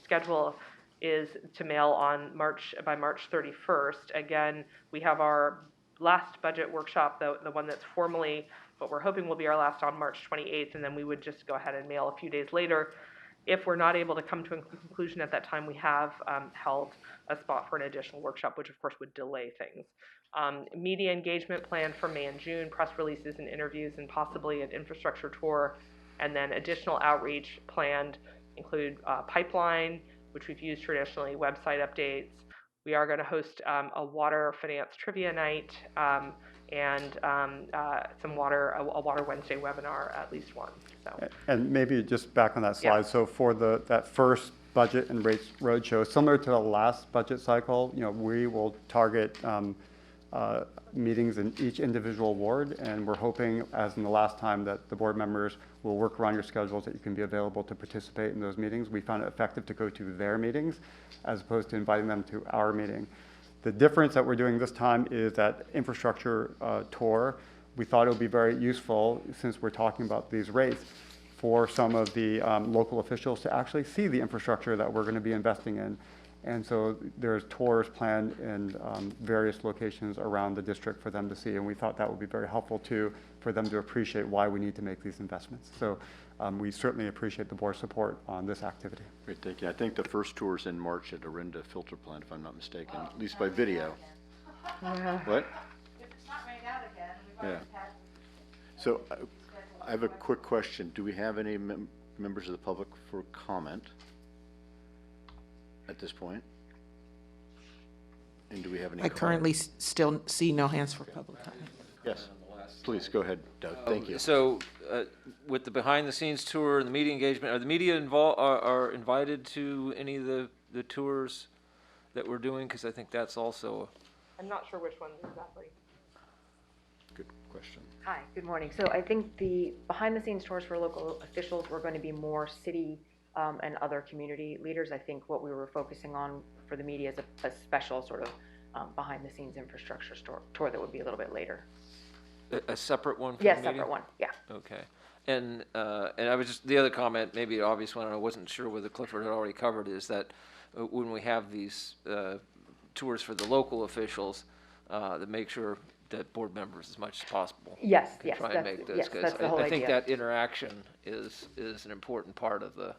schedule is to mail on by March 31st. Again, we have our last budget workshop, the one that's formally what we're hoping will be our last on March 28th, and then we would just go ahead and mail a few days later. If we're not able to come to a conclusion at that time, we have held a spot for an additional workshop, which of course would delay things. Media engagement planned for May and June, press releases and interviews, and possibly an infrastructure tour. And then additional outreach planned include pipeline, which we've used traditionally, website updates. We are going to host a water finance trivia night and a Water Wednesday webinar, at least one. So. And maybe just back on that slide. Yeah. So for that first budget and rates roadshow, similar to the last budget cycle, we will target meetings in each individual ward, and we're hoping, as in the last time, that the board members will work around your schedules, that you can be available to participate in those meetings. We found it effective to go to their meetings as opposed to inviting them to our meeting. The difference that we're doing this time is that infrastructure tour. We thought it would be very useful, since we're talking about these rates, for some of the local officials to actually see the infrastructure that we're going to be investing in. And so there's tours planned in various locations around the district for them to see, and we thought that would be very helpful too, for them to appreciate why we need to make these investments. So we certainly appreciate the board's support on this activity. Great, thank you. I think the first tour is in March at Orinda Filter Plant, if I'm not mistaken, at least by video. What? If it's not rained out again, we've already had. So I have a quick question. Do we have any members of the public for comment at this point? And do we have any I currently still see no hands for public comment. Yes, please go ahead, Doug. Thank you. So with the behind the scenes tour and the media engagement, are the media are invited to any of the tours that we're doing? Because I think that's also I'm not sure which ones exactly. Good question. Hi, good morning. So I think the behind the scenes tours for local officials were going to be more city and other community leaders. I think what we were focusing on for the media is a special sort of behind the scenes infrastructure tour that would be a little bit later. a separate one for Yes, the meeting? separate one, yeah. Okay. And I was just, the other comment, maybe an obvious one, and I wasn't sure whether Clifford had already covered, is that when we have these tours for the local officials, that make sure that board members, as much as possible, yes, can yes, try and make this, because that's the whole I think idea. that interaction is an important part of the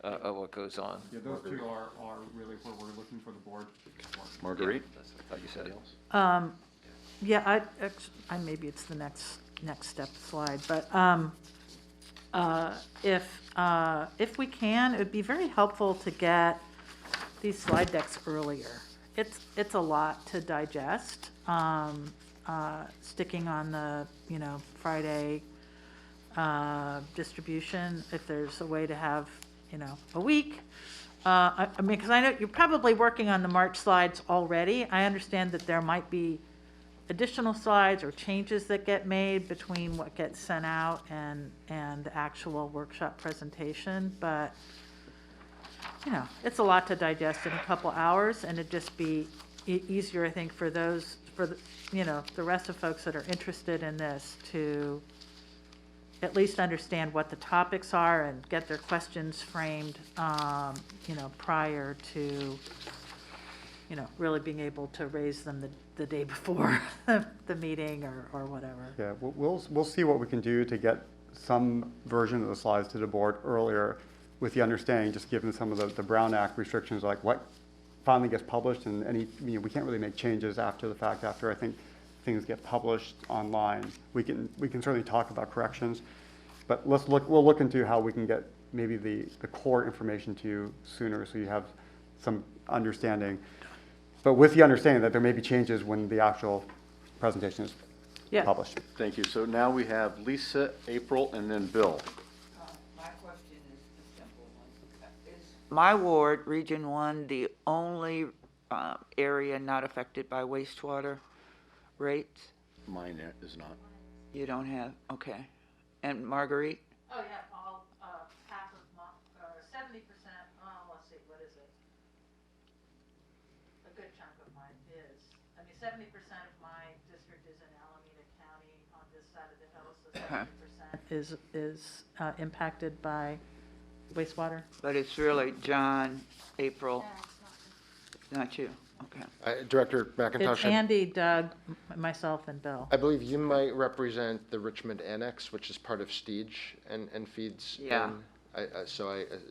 of what goes on. Yeah, those two are really where we're looking for the board. Marguerite? Yeah, that's, I thought you said else. Yeah, I maybe it's the next step slide, but if we can, it would be very helpful to get these slide decks earlier. It's a lot to digest. Sticking on the Friday distribution, if there's a way to have a week. I mean, because I know you're probably working on the March slides already. I understand that there might be additional slides or changes that get made between what gets sent out and the actual workshop presentation, but it's a lot to digest in a couple hours, and it'd just be easier, I think, for the rest of folks that are interested in this to at least understand what the topics are and get their questions framed, prior to you know, really being able to raise them the day before the meeting or whatever. Yeah, we'll see what we can do to get some version of the slides to the board earlier, with the understanding, just given some of the Brown Act restrictions, like what finally gets published, and we can't really make changes after the fact. After I think things get published online, we can certainly talk about corrections, but we'll look into how we can get maybe the core information to you sooner, so you have some understanding. But with the understanding that there may be changes when the actual presentation is published. Thank you. So now we have Lisa, April, and then Bill. My question is a simple one. Is my ward, Region 1, the only area not affected by wastewater rates? Mine is not. You don't have, okay. And Marguerite? Oh, yeah, all, half of my, 70%, let's see, what is it? A good chunk of mine is, 70% of my district is in Alameda County on this side of the hill, so 70% is impacted by wastewater. But it's really John, April. It's not you, okay. Director McIntosh. It's Andy, Doug, myself, and Bill. I believe you might represent the Richmond Annex, which is part of Steege and feeds. Yeah.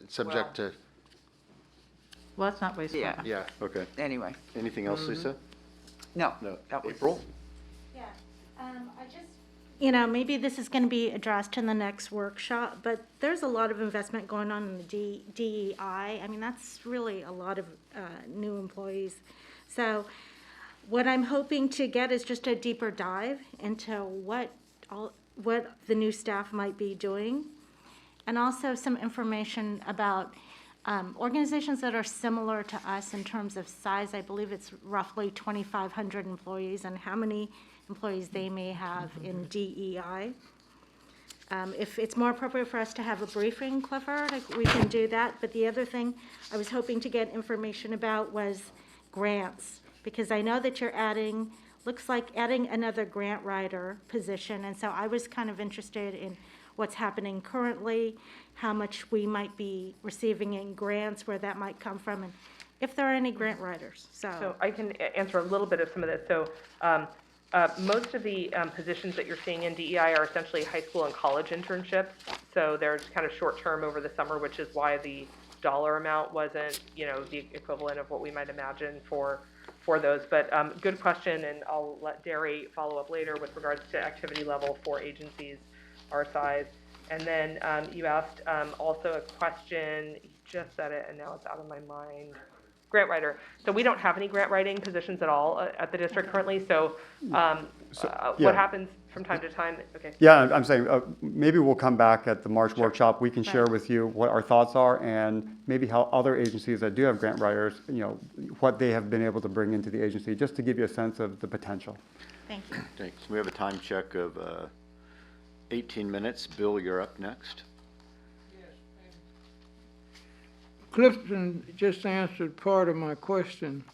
Subject to. Well, it's not wastewater. Yeah. Yeah. Okay. Anyway. Anything else, Lisa? No. No. That was- April? Yeah, I just, maybe this is going to be addressed in the next workshop, but there's a lot of investment going on in the DEI. That's really a lot of new employees. So what I'm hoping to get is just a deeper dive into what the new staff might be doing, and also some information about organizations that are similar to us in terms of size. I believe it's roughly 2,500 employees, and how many employees they may have in DEI. If it's more appropriate for us to have a briefing, Clifford, we can do that. But the other thing I was hoping to get information about was grants, because I know that you're looks like adding another grant writer position, and so I was kind of interested in what's happening currently, how much we might be receiving in grants, where that might come from, and if there are any grant writers. So I can answer a little bit of some of this. So most of the positions that you're seeing in DEI are essentially high school and college internships. So they're kind of short-term over the summer, which is why the dollar amount wasn't, the equivalent of what we might imagine for those. But good question, and I'll let Derry follow up later with regards to activity level for agencies our size. And then you asked also a question, you just said it and now it's out of my mind. Grant writer. So we don't have any grant writing positions at all at the district currently. So what happens from time to time? Okay. Yeah, I'm saying maybe we'll come back at the March workshop. We can share with you what our thoughts are, and maybe how other agencies that do have grant writers, what they have been able to bring into the agency, just to give you a sense of the potential. Thank you. Thanks. We have a time check of 18 minutes. Bill, you're up next. Clifton just answered part of my question.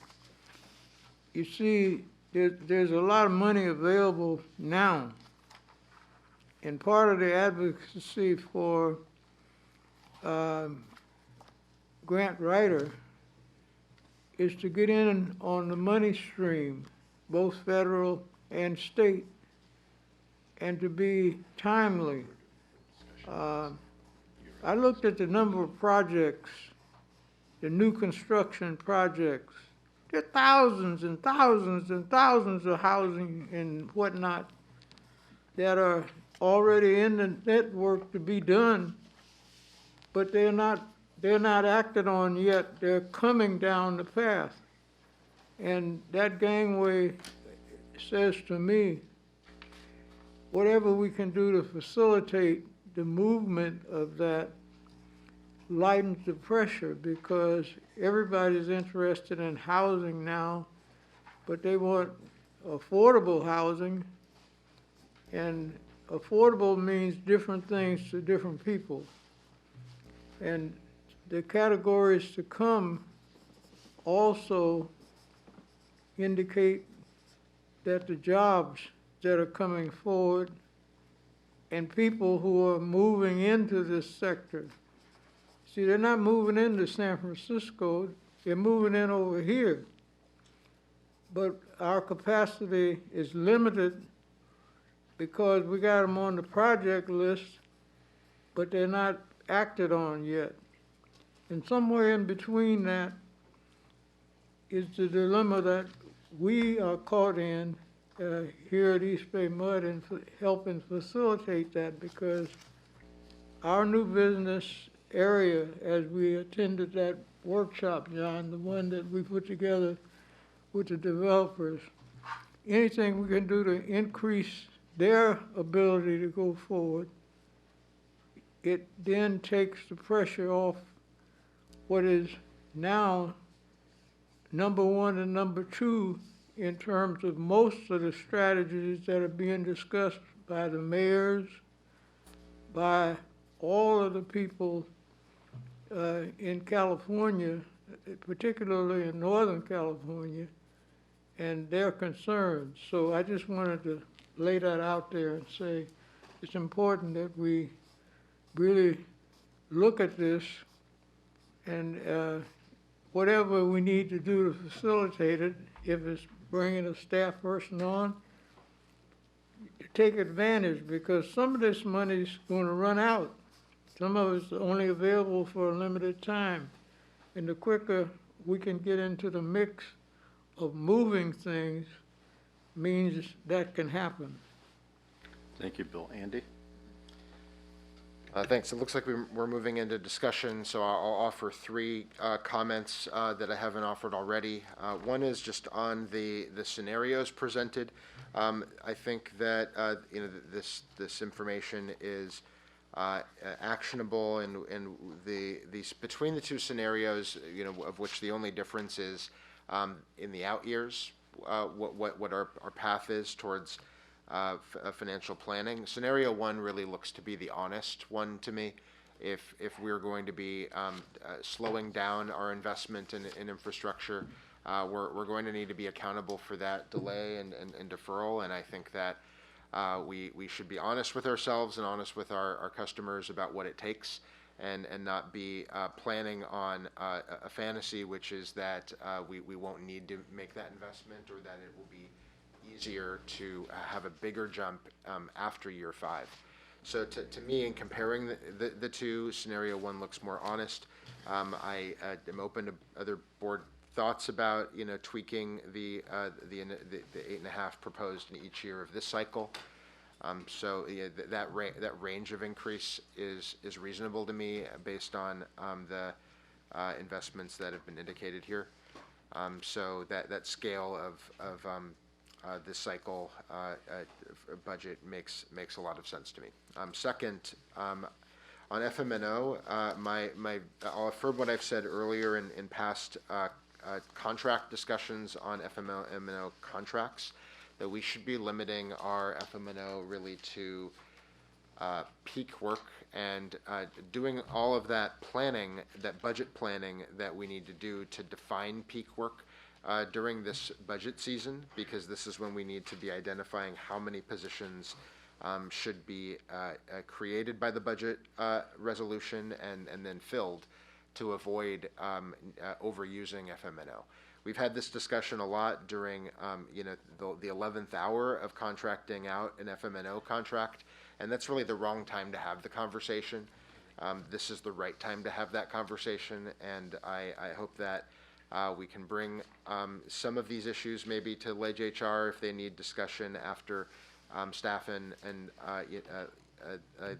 You see, there's a lot of money available now. And part of the advocacy for grant writer is to get in on the money stream, both federal and state, and to be timely. I looked at the number of projects, the new construction projects. There are thousands and thousands and thousands of housing and whatnot that are already in the network to be done, but they're not acted on yet. They're coming down the path. And that gangway says to me, whatever we can do to facilitate the movement of that lightens the pressure, because everybody's interested in housing now, but they want affordable housing, and affordable means different things to different people. And the categories to come also indicate that the jobs that are coming forward and people who are moving into this sector, see, they're not moving into San Francisco, they're moving in over here. but our capacity is limited because we got them on the project list, but they're not acted on yet. And somewhere in between that is the dilemma that we are caught in here at East Bay Mud and helping facilitate that, because our new business area, as we attended that workshop, John, the one that we put together with the developers, anything we can do to increase their ability to go forward, it then takes the pressure off what is now number one and number two in terms of most of the strategies that are being discussed by the mayors, by all of the people in California, particularly in Northern California, and their concerns. So I just wanted to lay that out there and say it's important that we really look at this, and whatever we need to do to facilitate it, if it's bringing a staff person on, take advantage, because some of this money's going to run out. Some of it's only available for a limited time. And the quicker we can get into the mix of moving things means that can happen. Thank you, Bill. Andy? Thanks. It looks like we're moving into discussion, so I'll offer three comments that I haven't offered already. One is just on the scenarios presented. I think that this information is actionable, and these between the two scenarios, of which the only difference is in the out years, what our path is towards financial planning. Scenario one really looks to be the honest one to me. If we're going to be slowing down our investment in infrastructure, we're going to need to be accountable for that delay and deferral. And I think that we should be honest with ourselves and honest with our customers about what it takes, and not be planning on a fantasy, which is that we won't need to make that investment, or that it will be easier to have a bigger jump after year 5. So to me, in comparing the two, scenario one looks more honest. I am open to other board thoughts about tweaking the 8.5 proposed in each year of this cycle. So that range of increase is reasonable to me based on the investments that have been indicated here. So that scale of this cycle budget makes a lot of sense to me. Second, on FMNO, I'll affirm what I've said earlier in past contract discussions on FMNO contracts, that we should be limiting our FMNO really to peak work, and doing all of that planning, that budget planning that we need to do to define peak work during this budget season, because this is when we need to be identifying how many positions should be created by the budget resolution and then filled to avoid overusing FMNO. We've had this discussion a lot during the 11th hour of contracting out an FMNO contract, and that's really the wrong time to have the conversation. This is the right time to have that conversation, and I hope that we can bring some of these issues maybe to Ledge HR if they need discussion after staff and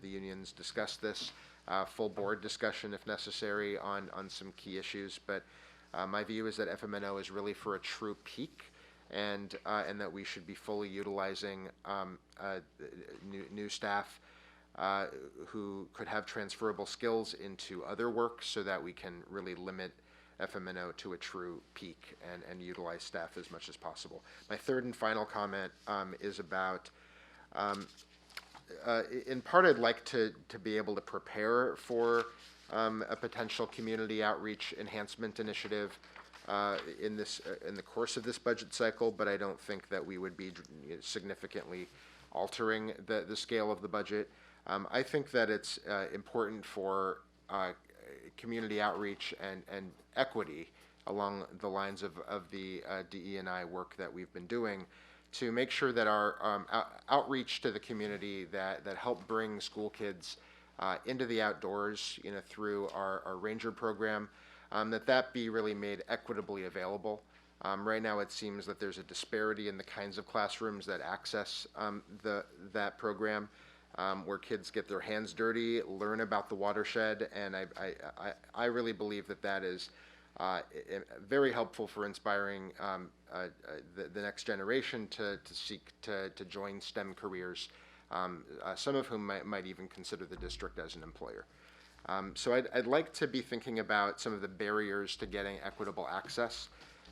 the unions discuss this. Full board discussion if necessary on some key issues. But my view is that FMNO is really for a true peak, and that we should be fully utilizing new staff who could have transferable skills into other work, so that we can really limit FMNO to a true peak and utilize staff as much as possible. My third and final comment is about, in part, I'd like to be able to prepare for a potential community outreach enhancement initiative in the course of this budget cycle, but I don't think that we would be significantly altering the scale of the budget. I think that it's important for community outreach and equity along the lines of the DE&I work that we've been doing to make sure that our outreach to the community that help bring school kids into the outdoors, through our ranger program, that be really made equitably available. Right now, it seems that there's a disparity in the kinds of classrooms that access that program, where kids get their hands dirty, learn about the watershed, and I really believe that is very helpful for inspiring the next generation to seek to join STEM careers, some of whom might even consider the district as an employer. So I'd like to be thinking about some of the barriers to getting equitable access,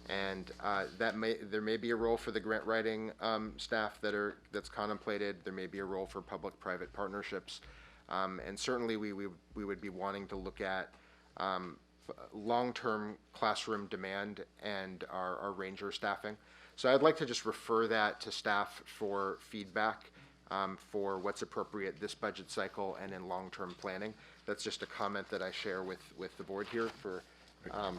and there may be a role for the grant writing staff that's contemplated. There may be a role for public-private partnerships, and certainly we would be wanting to look at long-term classroom demand and our ranger staffing. So I'd like to just refer that to staff for feedback for what's appropriate this budget cycle and in long-term planning. That's just a comment that I share with the board here for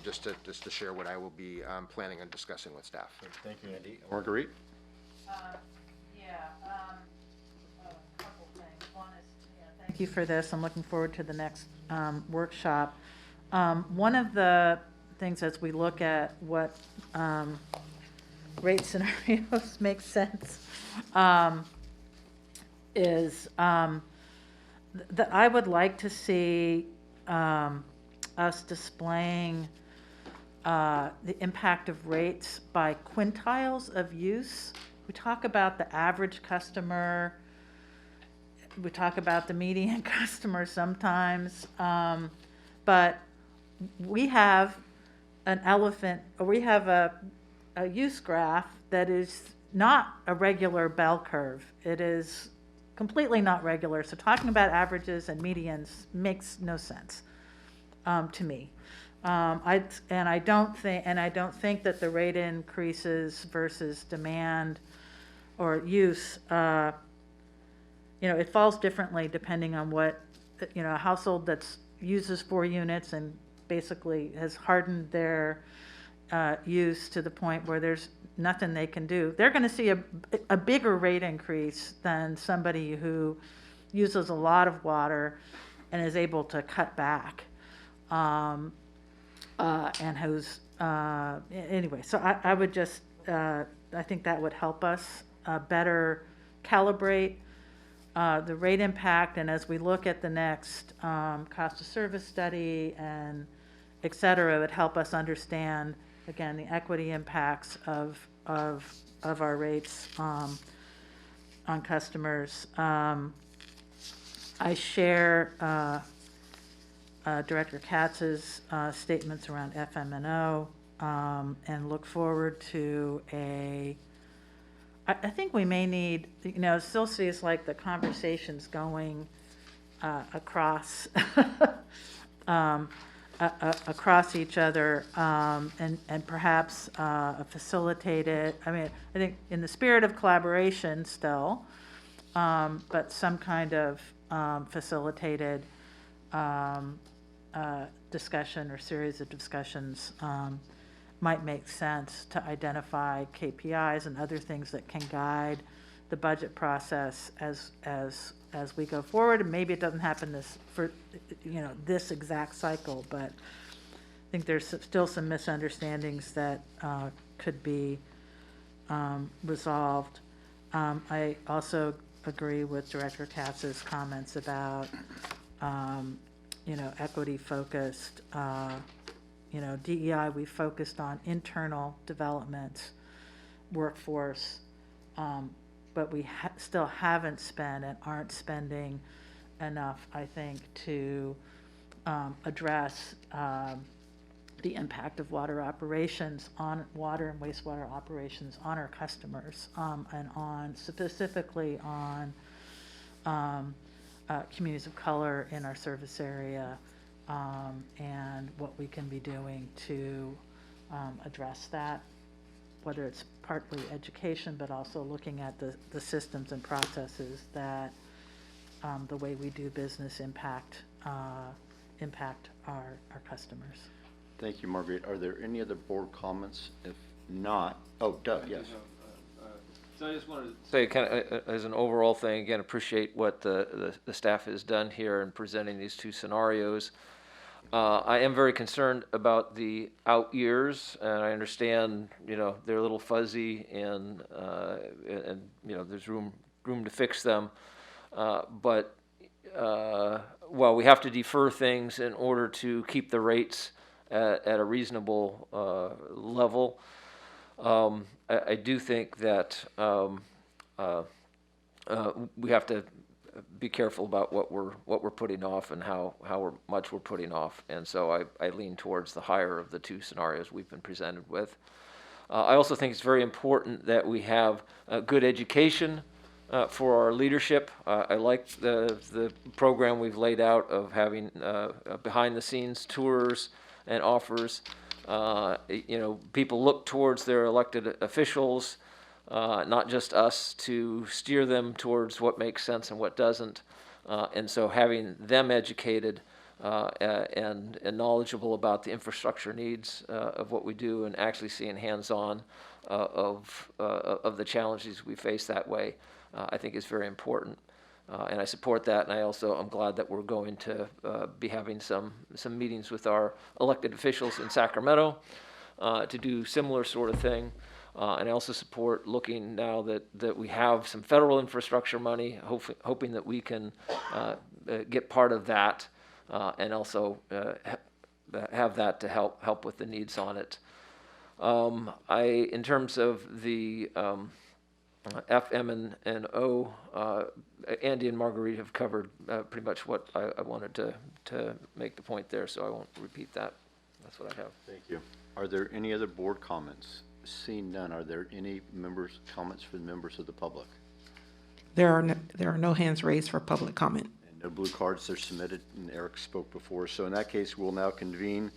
just to share what I will be planning on discussing with staff. Thank you, Andy. Marguerite? A couple things. One is, thank you for this. I'm looking forward to the next workshop. One of the things as we look at what rate scenarios make sense is that I would like to see us displaying the impact of rates by quintiles of use. We talk about the average customer, we talk about the median customer sometimes, but we have we have a use graph that is not a regular bell curve. It is completely not regular. So talking about averages and medians makes no sense to me. I don't think that the rate increases versus demand or use, it falls differently depending on what, a household that's uses 4 units and basically has hardened their use to the point where there's nothing they can do. They're going to see a bigger rate increase than somebody who uses a lot of water and is able to cut back. And who's, anyway, so I would just, I think that would help us better calibrate the rate impact. And as we look at the next cost of service study and et cetera, it would help us understand, again, the equity impacts of our rates on customers. I share Director Katz's statements around FM&O and look forward to I think we may need, it still seems like the conversation's going across across each other, and perhaps a facilitated, I think in the spirit of collaboration still, but some kind of facilitated discussion or series of discussions might make sense to identify KPIs and other things that can guide the budget process as we go forward. And maybe it doesn't happen this exact cycle, but I think there's still some misunderstandings that could be resolved. I also agree with Director Katz's comments about equity focused. DEI, we focused on internal development, workforce, but we still haven't spent and aren't spending enough, I think, to address the impact of water operations on water and wastewater operations on our customers, and on specifically on communities of color in our service area, and what we can be doing to address that, whether it's partly education, but also looking at the systems and processes that the way we do business impact our customers. Thank you, Marguerite. Are there any other board comments? If not, oh, Doug, yes. So I just wanted to say, kind of as an overall thing, again, appreciate what the staff has done here in presenting these two scenarios. I am very concerned about the out years, and I understand, they're a little fuzzy, and there's room to fix them. But while we have to defer things in order to keep the rates at a reasonable level, I do think that we have to be careful about what we're putting off and how much we're putting off. And so I lean towards the higher of the two scenarios we've been presented with. I also think it's very important that we have good education for our leadership. I like the program we've laid out of having behind-the-scenes tours and offers. People look towards their elected officials, not just us, to steer them towards what makes sense and what doesn't. And so having them educated and knowledgeable about the infrastructure needs of what we do, and actually seeing hands-on of the challenges we face that way, I think is very important. And I support that, and I'm glad that we're going to be having some meetings with our elected officials in Sacramento to do similar sort of thing. And I also support looking now that we have some federal infrastructure money, hoping that we can get part of that, and also have that to help with the needs on it. In terms of the F, M, and O, Andy and Marguerite have covered pretty much what I wanted to make the point there, so I won't repeat that. That's what I have. Thank you. Are there any other board comments? Seeing none, are there any comments from members of the public? There are no hands raised for public comment. And no blue cards are submitted, and Eric spoke before. So in that case, we'll now convene.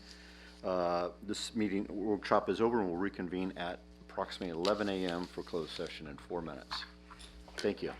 This meeting workshop is over, and we'll reconvene at approximately 11 a.m. for closed session in 4 minutes. Thank you.